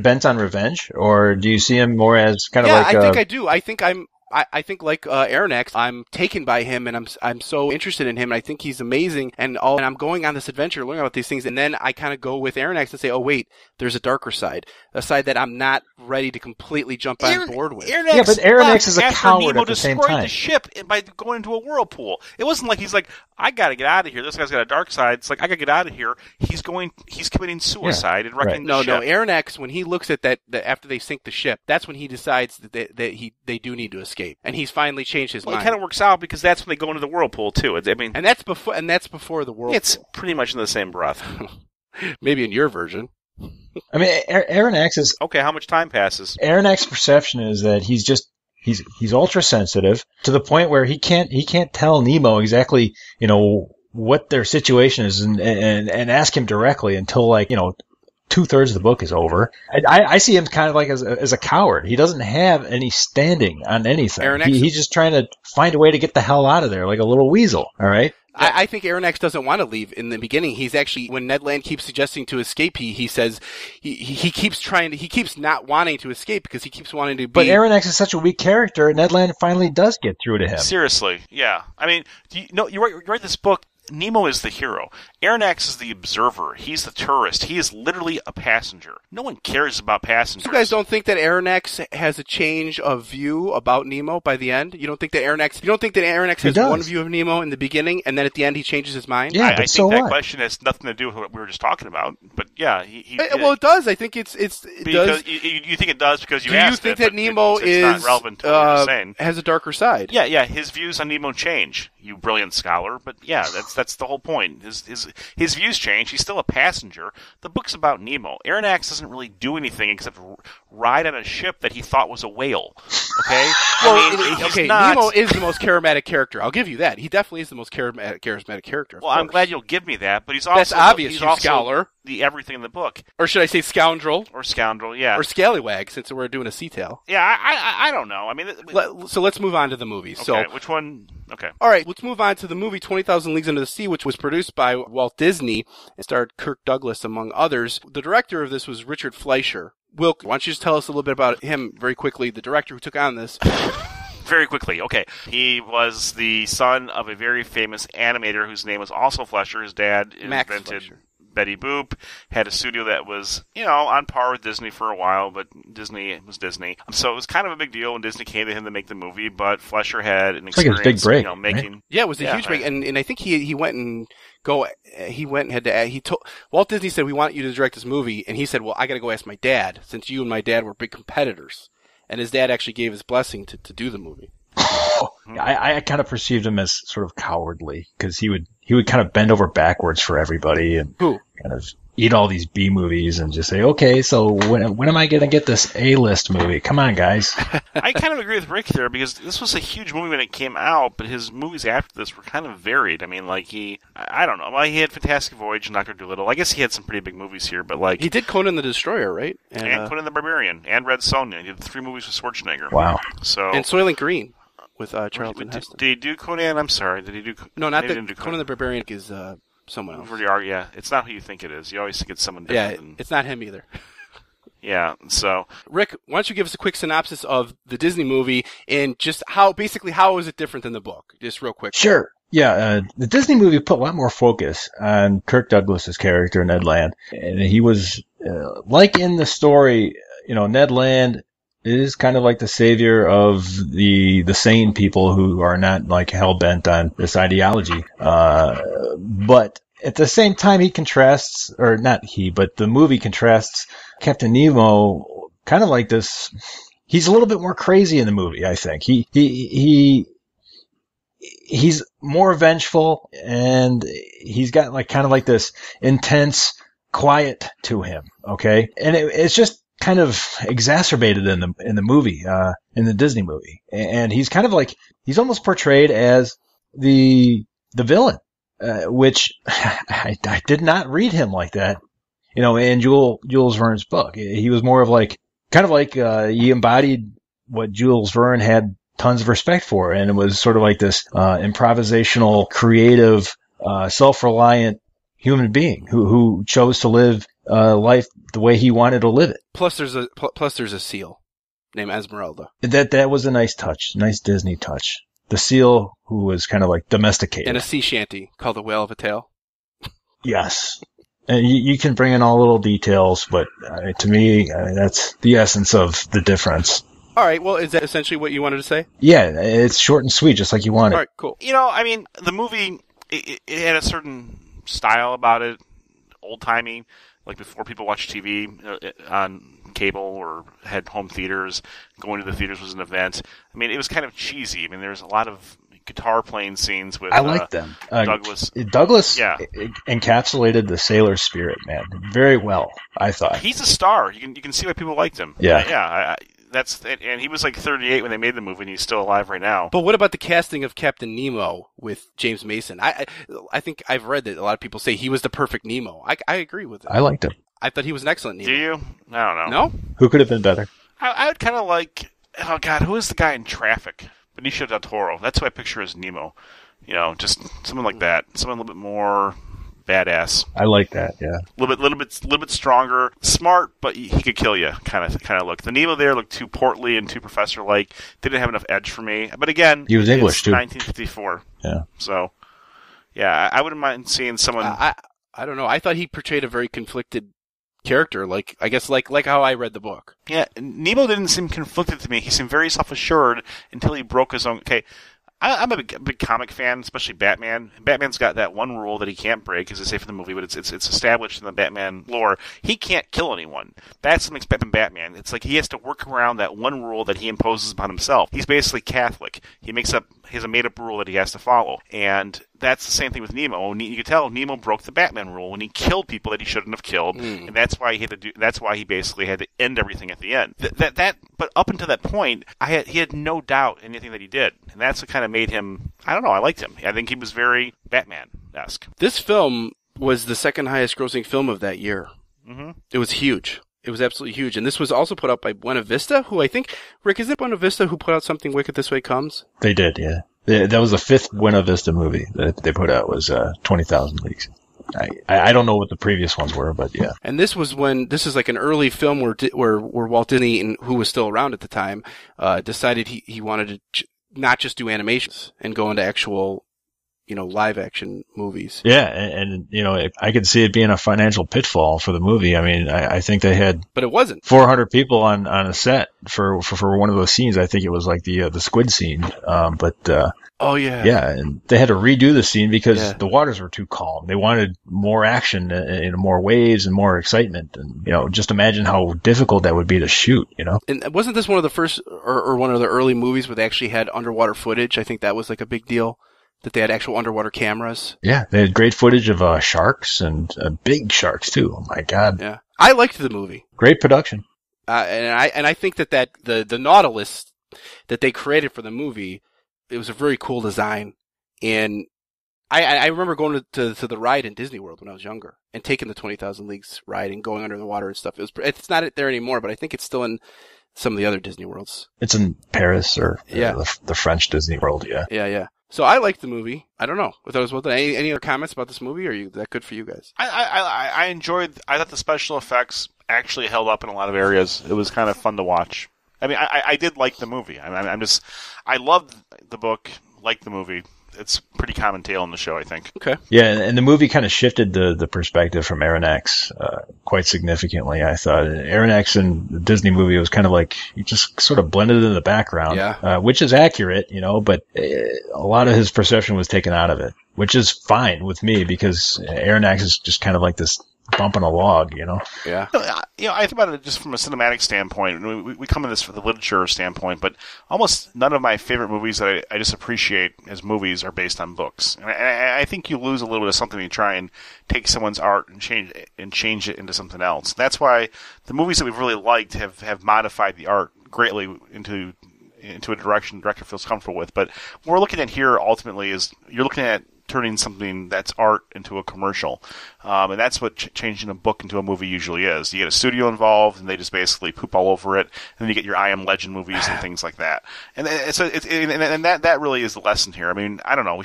bent on revenge, or do you see him more as kind of like? I think I do. I think like Aronnax, I'm taken by him, and I'm so interested in him, and I think he's amazing, and I'm going on this adventure, learning about these things, and then I kind of go with Aronnax and say, oh wait, there's a darker side, a side that I'm not ready to completely jump on board with. Yeah, but Aronnax is a coward Nemo at the same destroyed time. The ship by going into a whirlpool. It wasn't like he's like, I got to get out of here. This guy's got a dark side. It's like, I got to get out of here. He's committing suicide and wrecking the ship. No, Aronnax, when he looks at that after they sink the ship, that's when he decides that they do need to escape, and he's finally changed his mind. It kind of works out because that's when they go into the whirlpool too. And that's before the whirlpool. It's pretty much in the same breath. Maybe in your version. I mean, Aronnax is okay. How much time passes? Aronnax's perception is that he's just He's ultra sensitive to the point where he can't tell Nemo exactly, what their situation is and ask him directly until 2/3 of the book is over. I see him kind of like as a coward. He doesn't have any standing on anything. He's just trying to find a way to get the hell out of there, like a little weasel. All right. I think Aaron X doesn't want to leave in the beginning. He's actually, when Ned Land keeps suggesting to escape, he says he keeps not wanting to escape because he keeps wanting to be. But Aaron X is such a weak character, Ned Land finally does get through to him. Seriously, yeah. I mean, you write this book. Nemo is the hero. Aaron X is the observer. He's the tourist. He is literally a passenger. No one cares about passengers. You guys don't think that Aaron X has a change of view about Nemo by the end? You don't think that Aaron X has one view of Nemo in the beginning, and then at the end he changes his mind? Yeah, I think that question has nothing to do with what we were just talking about. But yeah, well, it does. I think it because does. You think it does because you asked it. Do you think that Nemo is not relevant to what you're saying. Has a darker side? Yeah. His views on Nemo change. You brilliant scholar. But yeah, that's the whole point. His views change. He's still a passenger. The book's about Nemo. Aaron X doesn't really do anything except ride on a ship that he thought was a whale. Okay? Nemo is the most charismatic character. I'll give you that. He definitely is the most charismatic character. Well, I'm glad you'll give me that, but he's also that's obvious. He's you also scholar. The everything in the book. Or should I say scoundrel? Or scoundrel, yeah. Or scallywag, since we're doing a sea tail. Yeah, I don't know. I mean, so let's move on to the movie. Okay, so which one? Okay. All right, let's move on to the movie 20,000 Leagues Under the Sea, which was produced by Walt Disney and starred Kirk Douglas, among others. The director of this was Richard Fleischer. Wilk, why don't you just tell us a little bit about him very quickly, the director who took on this? Very quickly, okay. He was the son of a very famous animator whose name was also Fleischer. His dad invented Betty Boop, had a studio that was, on par with Disney for a while, but Disney was Disney. So it was kind of a big deal when Disney came to him to make the movie, but Fleischer had an experience, big break, making... Right? Yeah, it was a huge break, and I think he told Walt Disney said, we want you to direct this movie, and he said, well, I gotta go ask my dad, since you and my dad were big competitors. And his dad actually gave his blessing to do the movie. I kind of perceived him as sort of cowardly because he would kind of bend over backwards for everybody and kind of eat all these B movies and just say, okay, so when am I going to get this A-list movie? Come on, guys. I kind of agree with Rick there because this was a huge movie when it came out, but his movies after this were kind of varied. I mean, I don't know. Well, he had Fantastic Voyage and Dr. Dolittle. I guess he had some pretty big movies here, but he did Conan the Destroyer, right? And Conan the Barbarian and Red Sonja. He did 3 movies with Schwarzenegger. Wow. And Soylent Green. With Charlton Heston. Did he do Conan? I'm sorry. Did he do? No, not that. Conan the Barbarian is someone else. Yeah, it's not who you think it is. You always think it's someone different. Yeah, it's not him either. Yeah. So, Rick, why don't you give us a quick synopsis of the Disney movie and just how is it different than the book? Just real quick. Sure. Yeah, the Disney movie put a lot more focus on Kirk Douglas's character, Ned Land, and he was like in the story. Ned Land is kind of like the savior of the sane people who are not like hell-bent on this ideology. But at the same time he contrasts, or not he, but the movie contrasts Captain Nemo kind of like this. He's a little bit more crazy in the movie, I think. He's more vengeful and he's got kind of like this intense quiet to him. Okay. And it's just kind of exacerbated in the movie, in the Disney movie. And he's kind of he's almost portrayed as the villain, which I did not read him like that, in Jules Verne's book. He was more of he embodied what Jules Verne had tons of respect for. And it was sort of like this, improvisational, creative, self-reliant human being who chose to live life the way he wanted to live it. Plus, there's a seal named Esmeralda. That was a nice touch, nice Disney touch. The seal who was kind of domesticated, and a sea shanty called the Whale of a Tale. Yes, and you can bring in all little details, but to me, that's the essence of the difference. All right. Well, is that essentially what you wanted to say? Yeah, it's short and sweet, just like you wanted. All right. Cool. I mean, the movie it had a certain style about it, old-timey, like before people watched TV on cable or had home theaters. Going to the theaters was an event. I mean, it was kind of cheesy. I mean, there's a lot of guitar playing scenes with I like them. Douglas. Douglas encapsulated the sailor spirit, man, very well, I thought. He's a star. You can see why people liked him. Yeah. and he was like 38 when they made the movie, and he's still alive right now. But what about the casting of Captain Nemo with James Mason? I think I've read that a lot of people say he was the perfect Nemo. I agree with it. I liked him. I thought he was an excellent Nemo. Do you? I don't know. No? Who could have been better? I would kind of like, oh God, who is the guy in Traffic? Benicio del Toro. That's who I picture as Nemo. You know, just someone like that. Someone a little bit more badass. I like that. Yeah. A little bit stronger, smart, but he could kill you. Kind of look. The Nemo there looked too portly and too professor-like. Didn't have enough edge for me. But again, he was English too. 1954. Yeah. So, yeah, I wouldn't mind seeing someone. I don't know. I thought he portrayed a very conflicted character. Like how I read the book. Yeah, Nemo didn't seem conflicted to me. He seemed very self-assured until he broke his own. Okay. I'm a big comic fan, especially Batman. Batman's got that one rule that he can't break, as they say for the movie, but it's established in the Batman lore. He can't kill anyone. That's what makes Batman Batman. It's like he has to work around that one rule that he imposes upon himself. He's basically Catholic. He has a made-up rule that he has to follow, and that's the same thing with Nemo. You can tell Nemo broke the Batman rule when he killed people that he shouldn't have killed, and that's why he had to do. That's why he basically had to end everything at the end. But up until that point, he had no doubt in anything that he did, and that's what kind of made him. I don't know. I liked him. I think he was very Batman-esque. This film was the second highest-grossing film of that year. Mm-hmm. It was huge. It was absolutely huge, and this was also put out by Buena Vista, who I think, Rick, is it Buena Vista who put out Something Wicked This Way Comes? They did, yeah. That was the fifth Buena Vista movie that they put out, was 20,000 Leagues. I don't know what the previous ones were, but yeah. And this is like an early film where Walt Disney, who was still around at the time, decided he wanted to not just do animations and go into actual, live action movies. Yeah, and I could see it being a financial pitfall for the movie. I mean, I think they had, but it wasn't 400 people on a set for one of those scenes. I think it was like the squid scene. Oh yeah, yeah, and they had to redo the scene because the waters were too calm. They wanted more action and more waves and more excitement. And just imagine how difficult that would be to shoot. And wasn't this one of the first or one of the early movies where they actually had underwater footage? I think that was like a big deal. That they had actual underwater cameras. Yeah, they had great footage of sharks and big sharks too. Oh my God! Yeah, I liked the movie. Great production. And I think that the Nautilus that they created for the movie, it was a very cool design. And I remember going to the ride in Disney World when I was younger and taking the 20,000 Leagues ride and going under the water and stuff. It's not there anymore, but I think it's still in some of the other Disney Worlds. It's in Paris or the French Disney World. Yeah. Yeah. So I liked the movie. I don't know. I thought it was well. Any other comments about this movie? Or is that good for you guys? I enjoyed. I thought the special effects actually held up in a lot of areas. It was kind of fun to watch. I mean, I did like the movie. I loved the book. Liked the movie. It's pretty common tale in the show, I think. Okay. Yeah, and the movie kind of shifted the perspective from Aaron X quite significantly, I thought. Aaron X in the Disney movie was kind of like, he just sort of blended in the background, which is accurate, but a lot of his perception was taken out of it, which is fine with me because Aaron X is just kind of like this bump on a log, Yeah. I think about it just from a cinematic standpoint. We come at this from the literature standpoint, but almost none of my favorite movies that I just appreciate as movies are based on books. And I think you lose a little bit of something when you try and take someone's art and change it into something else. That's why the movies that we've really liked have modified the art greatly into a direction the director feels comfortable with. But what we're looking at here ultimately is you're looking at turning something that's art into a commercial. And that's what changing a book into a movie usually is. You get a studio involved, and they just basically poop all over it, and then you get your I Am Legend movies and things like that. And so that really is the lesson here. I mean, I don't know.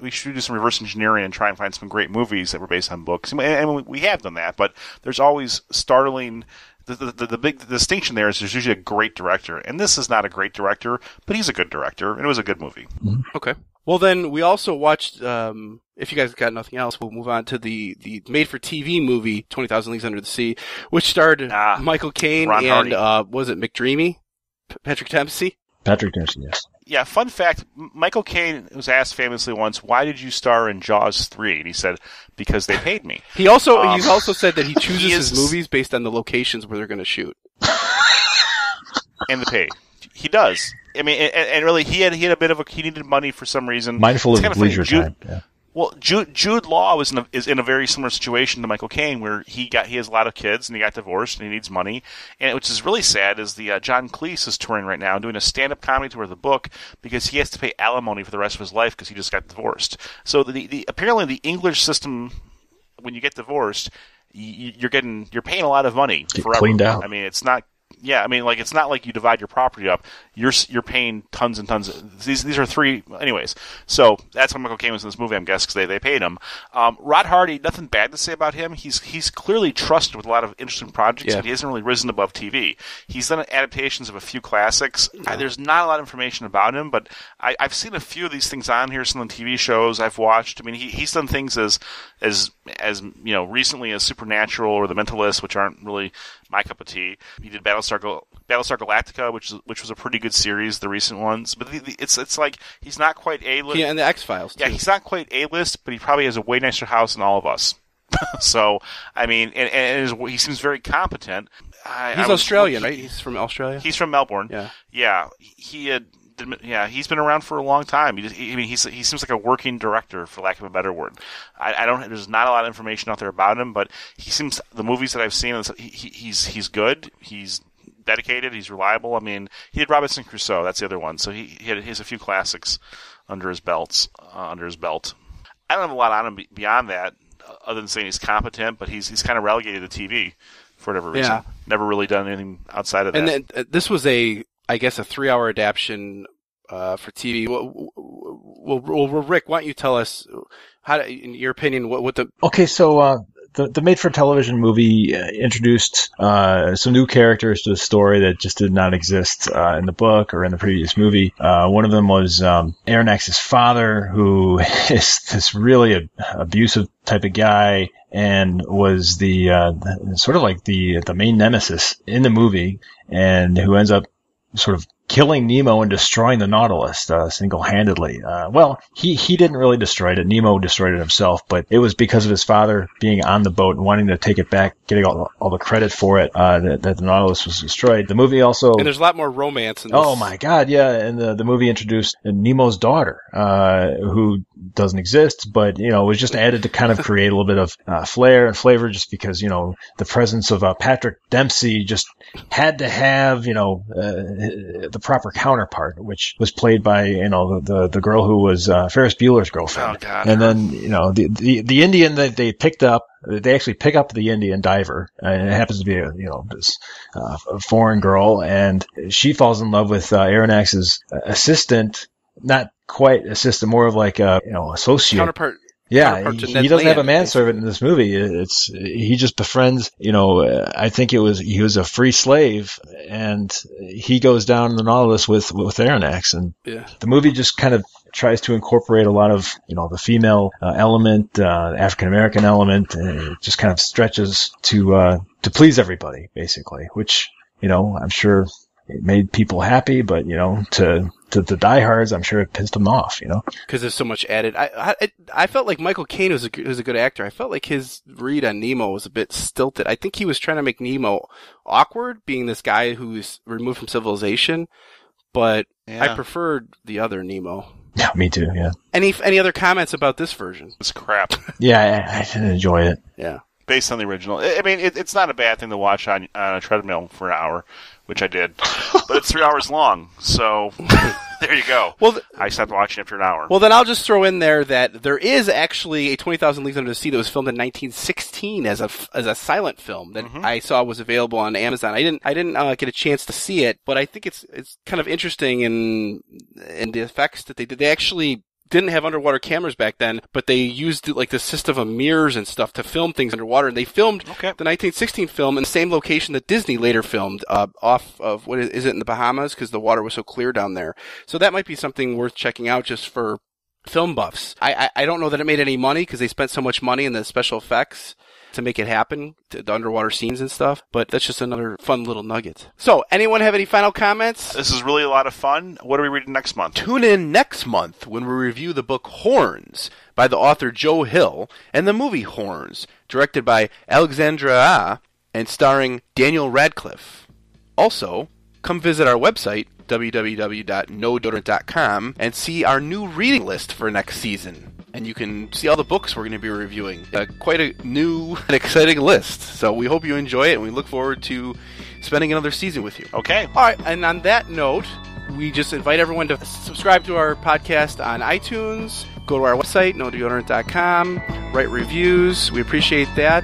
We should do some reverse engineering and try and find some great movies that were based on books. And we have done that, but there's always startling. The big distinction there is there's usually a great director, and this is not a great director, but he's a good director, and it was a good movie. Mm-hmm. Okay. Well, then we also watched. If you guys got nothing else, we'll move on to the made-for-TV movie 20,000 Leagues Under the Sea, which starred Michael Caine and was it McDreamy, Patrick Dempsey? Patrick Dempsey, yes. Yeah, fun fact, Michael Caine was asked famously once, why did you star in Jaws 3? And he said, because they paid me. He's also said that he chooses his movies based on the locations where they're going to shoot. And the pay. He does. I mean, and really, he had a bit of he needed money for some reason. Mindful of leisure time, yeah. Well, Jude Law is in a very similar situation to Michael Caine, where he has a lot of kids and he got divorced and he needs money. And which is really sad is the John Cleese is touring right now, doing a stand-up comedy tour of the book because he has to pay alimony for the rest of his life because he just got divorced. So apparently the English system, when you get divorced, you're paying a lot of money forever. Cleaned out. I mean, it's not. Yeah, I mean, like it's not like you divide your property up. You're paying tons and tons. These are three, anyways. So that's why Michael Caine was in this movie, I'm guessing, because they paid him. Rod Hardy, nothing bad to say about him. He's clearly trusted with a lot of interesting projects, but he hasn't really risen above TV. He's done adaptations of a few classics. There's not a lot of information about him, but I've seen a few of these things on here. Some of the TV shows I've watched. I mean, he's done things as recently as Supernatural or The Mentalist, which aren't really my cup of tea. He did Battlestar Galactica, which was a pretty good series, the recent ones. But it's like he's not quite A-list. Yeah, and the X-Files, too. Yeah, he's not quite A-list, but he probably has a way nicer house than all of us. So, I mean, and he seems very competent. He's Australian, right? He's from Australia? He's from Melbourne. Yeah. Yeah, he's been around for a long time. He seems like a working director, for lack of a better word. There's not a lot of information out there about him, but he seems, the movies that I've seen, he's good. He's dedicated. He's reliable. I mean, he did Robinson Crusoe. That's the other one. So he has a few classics under his belt. I don't have a lot on him beyond that, other than saying he's competent, but he's kind of relegated to TV for whatever reason. Yeah. Never really done anything outside of that. And then, this was I guess a 3-hour adaptation for TV. Well, Rick, why don't you tell us how, in your opinion, what the... Okay, so the made-for-television movie introduced some new characters to the story that just did not exist in the book or in the previous movie. One of them was Aronnax's father, who is this really abusive type of guy and was the sort of like the main nemesis in the movie, and who ends up sort of killing Nemo and destroying the Nautilus single-handedly. Well, he didn't really destroy it. Nemo destroyed it himself, but it was because of his father being on the boat and wanting to take it back, getting all the credit for it, that the Nautilus was destroyed. The movie also... And there's a lot more romance in this. Oh my god, yeah. And the movie introduced Nemo's daughter, who doesn't exist, but, was just added to kind of create a little bit of flair and flavor, just because, the presence of Patrick Dempsey just had to have, the proper counterpart, which was played by, the girl who was Ferris Bueller's girlfriend. Oh, God. And then, the Indian that they picked up, they actually pick up the Indian diver, and it happens to be this foreign girl, and she falls in love with Aronnax's assistant, not quite assistant, more of like a associate. Counterpart. Yeah, he doesn't have a manservant in this movie. He just befriends, I think he was a free slave, and he goes down the Nautilus with Aronnax, and the movie just kind of tries to incorporate a lot of, the female element, African American element, and it just kind of stretches to please everybody, basically, which, I'm sure it made people happy, but, to the diehards, I'm sure it pissed them off, Because there's so much added. I felt like Michael Caine was a good actor. I felt like his read on Nemo was a bit stilted. I think he was trying to make Nemo awkward, being this guy who's removed from civilization, but I preferred the other Nemo. Yeah, me too, yeah. Any other comments about this version? It's crap. Yeah, I didn't enjoy it. Yeah. Based on the original. I mean, it's not a bad thing to watch on a treadmill for an hour, which I did. But it's 3 hours long, so there you go. Well, I stopped watching after an hour. Well, then I'll just throw in there that there is actually a 20,000 Leagues Under the Sea that was filmed in 1916 as a silent film that I saw was available on Amazon. I didn't get a chance to see it, but I think it's kind of interesting in the effects that they did. They actually didn't have underwater cameras back then, but they used like the system of mirrors and stuff to film things underwater. And they filmed the 1916 film in the same location that Disney later filmed, off of, what is it, in the Bahamas, because the water was so clear down there. So that might be something worth checking out just for film buffs. I don't know that it made any money because they spent so much money in the special effects to make it happen, the underwater scenes and stuff, but that's just another fun little nugget. So, anyone have any final comments? This is really a lot of fun. What are we reading next month? Tune in next month when we review the book Horns by the author Joe Hill and the movie Horns, directed by Alexandra Ah and starring Daniel Radcliffe. Also, come visit our website, www.nodeodorant.com, and see our new reading list for next season. and you can see all the books we're going to be reviewing. Quite a new and exciting list. So we hope you enjoy it, and we look forward to spending another season with you. Okay. All right, and on that note, we just invite everyone to subscribe to our podcast on iTunes, go to our website, nodeodorant.com, write reviews. We appreciate that.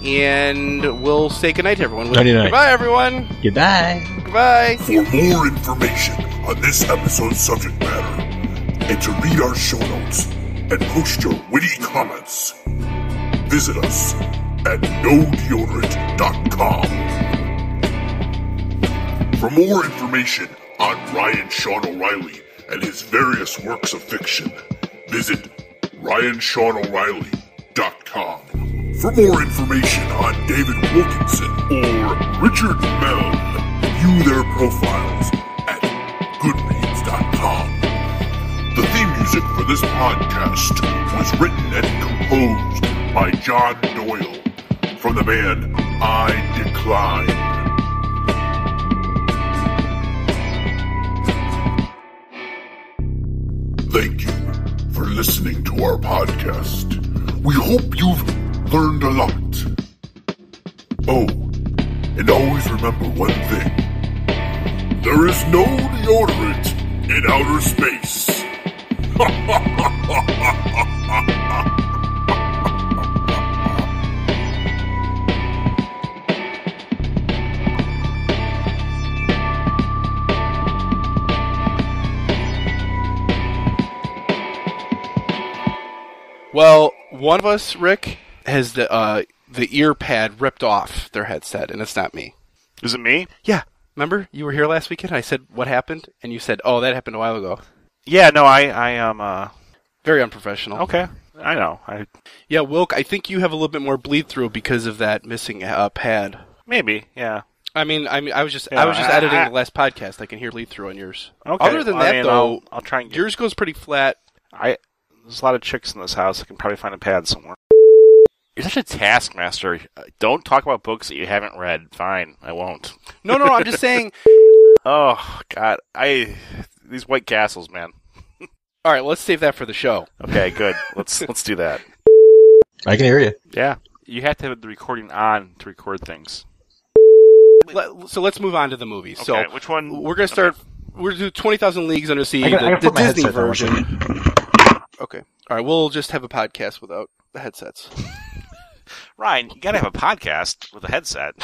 And we'll say goodnight to everyone. Goodbye, everyone. Goodbye. Goodbye. For more information on this episode's subject matter, and to read our show notes and post your witty comments, visit us at nodeodorant.com. For more information on Ryan Sean O'Reilly and his various works of fiction, visit RyanSeanO'Reilly.com. For more information on David Wilkinson or Richard Mell, view their profiles at Goodreads.com. The theme music for this podcast was written and composed by John Doyle from the band I Decline. Thank you for listening to our podcast. We hope you've learned a lot. Oh, and always remember one thing. There is no deodorant in outer space. Well, one of us, Rick, has the ear pad ripped off their headset, and it's not me. Is it me? Yeah. Remember? You were here last weekend, I said, what happened? And you said, oh, that happened a while ago. Yeah, no, I am, Very unprofessional. Okay, I know. Yeah, Wilk, I think you have a little bit more bleed-through because of that missing pad. Maybe, yeah. I was just editing the last podcast. I can hear bleed-through on yours. Okay. Other than that, though, I'll try and yours goes pretty flat. There's a lot of chicks in this house. I can probably find a pad somewhere. You're such a taskmaster. Don't talk about books that you haven't read. Fine, I won't. No, I'm just saying. Oh, God. These White Castles, man. All right, let's save that for the show. Okay, good. Let's do that. I can hear you. Yeah. You have to have the recording on to record things. So let's move on to the movie. Okay, So which one? We're going to start. We're going to do 20,000 Leagues Under Sea, I gotta the put my Disney headset on. version. Okay. All right, we'll just have a podcast without the headsets. Ryan, you gotta have a podcast with a headset.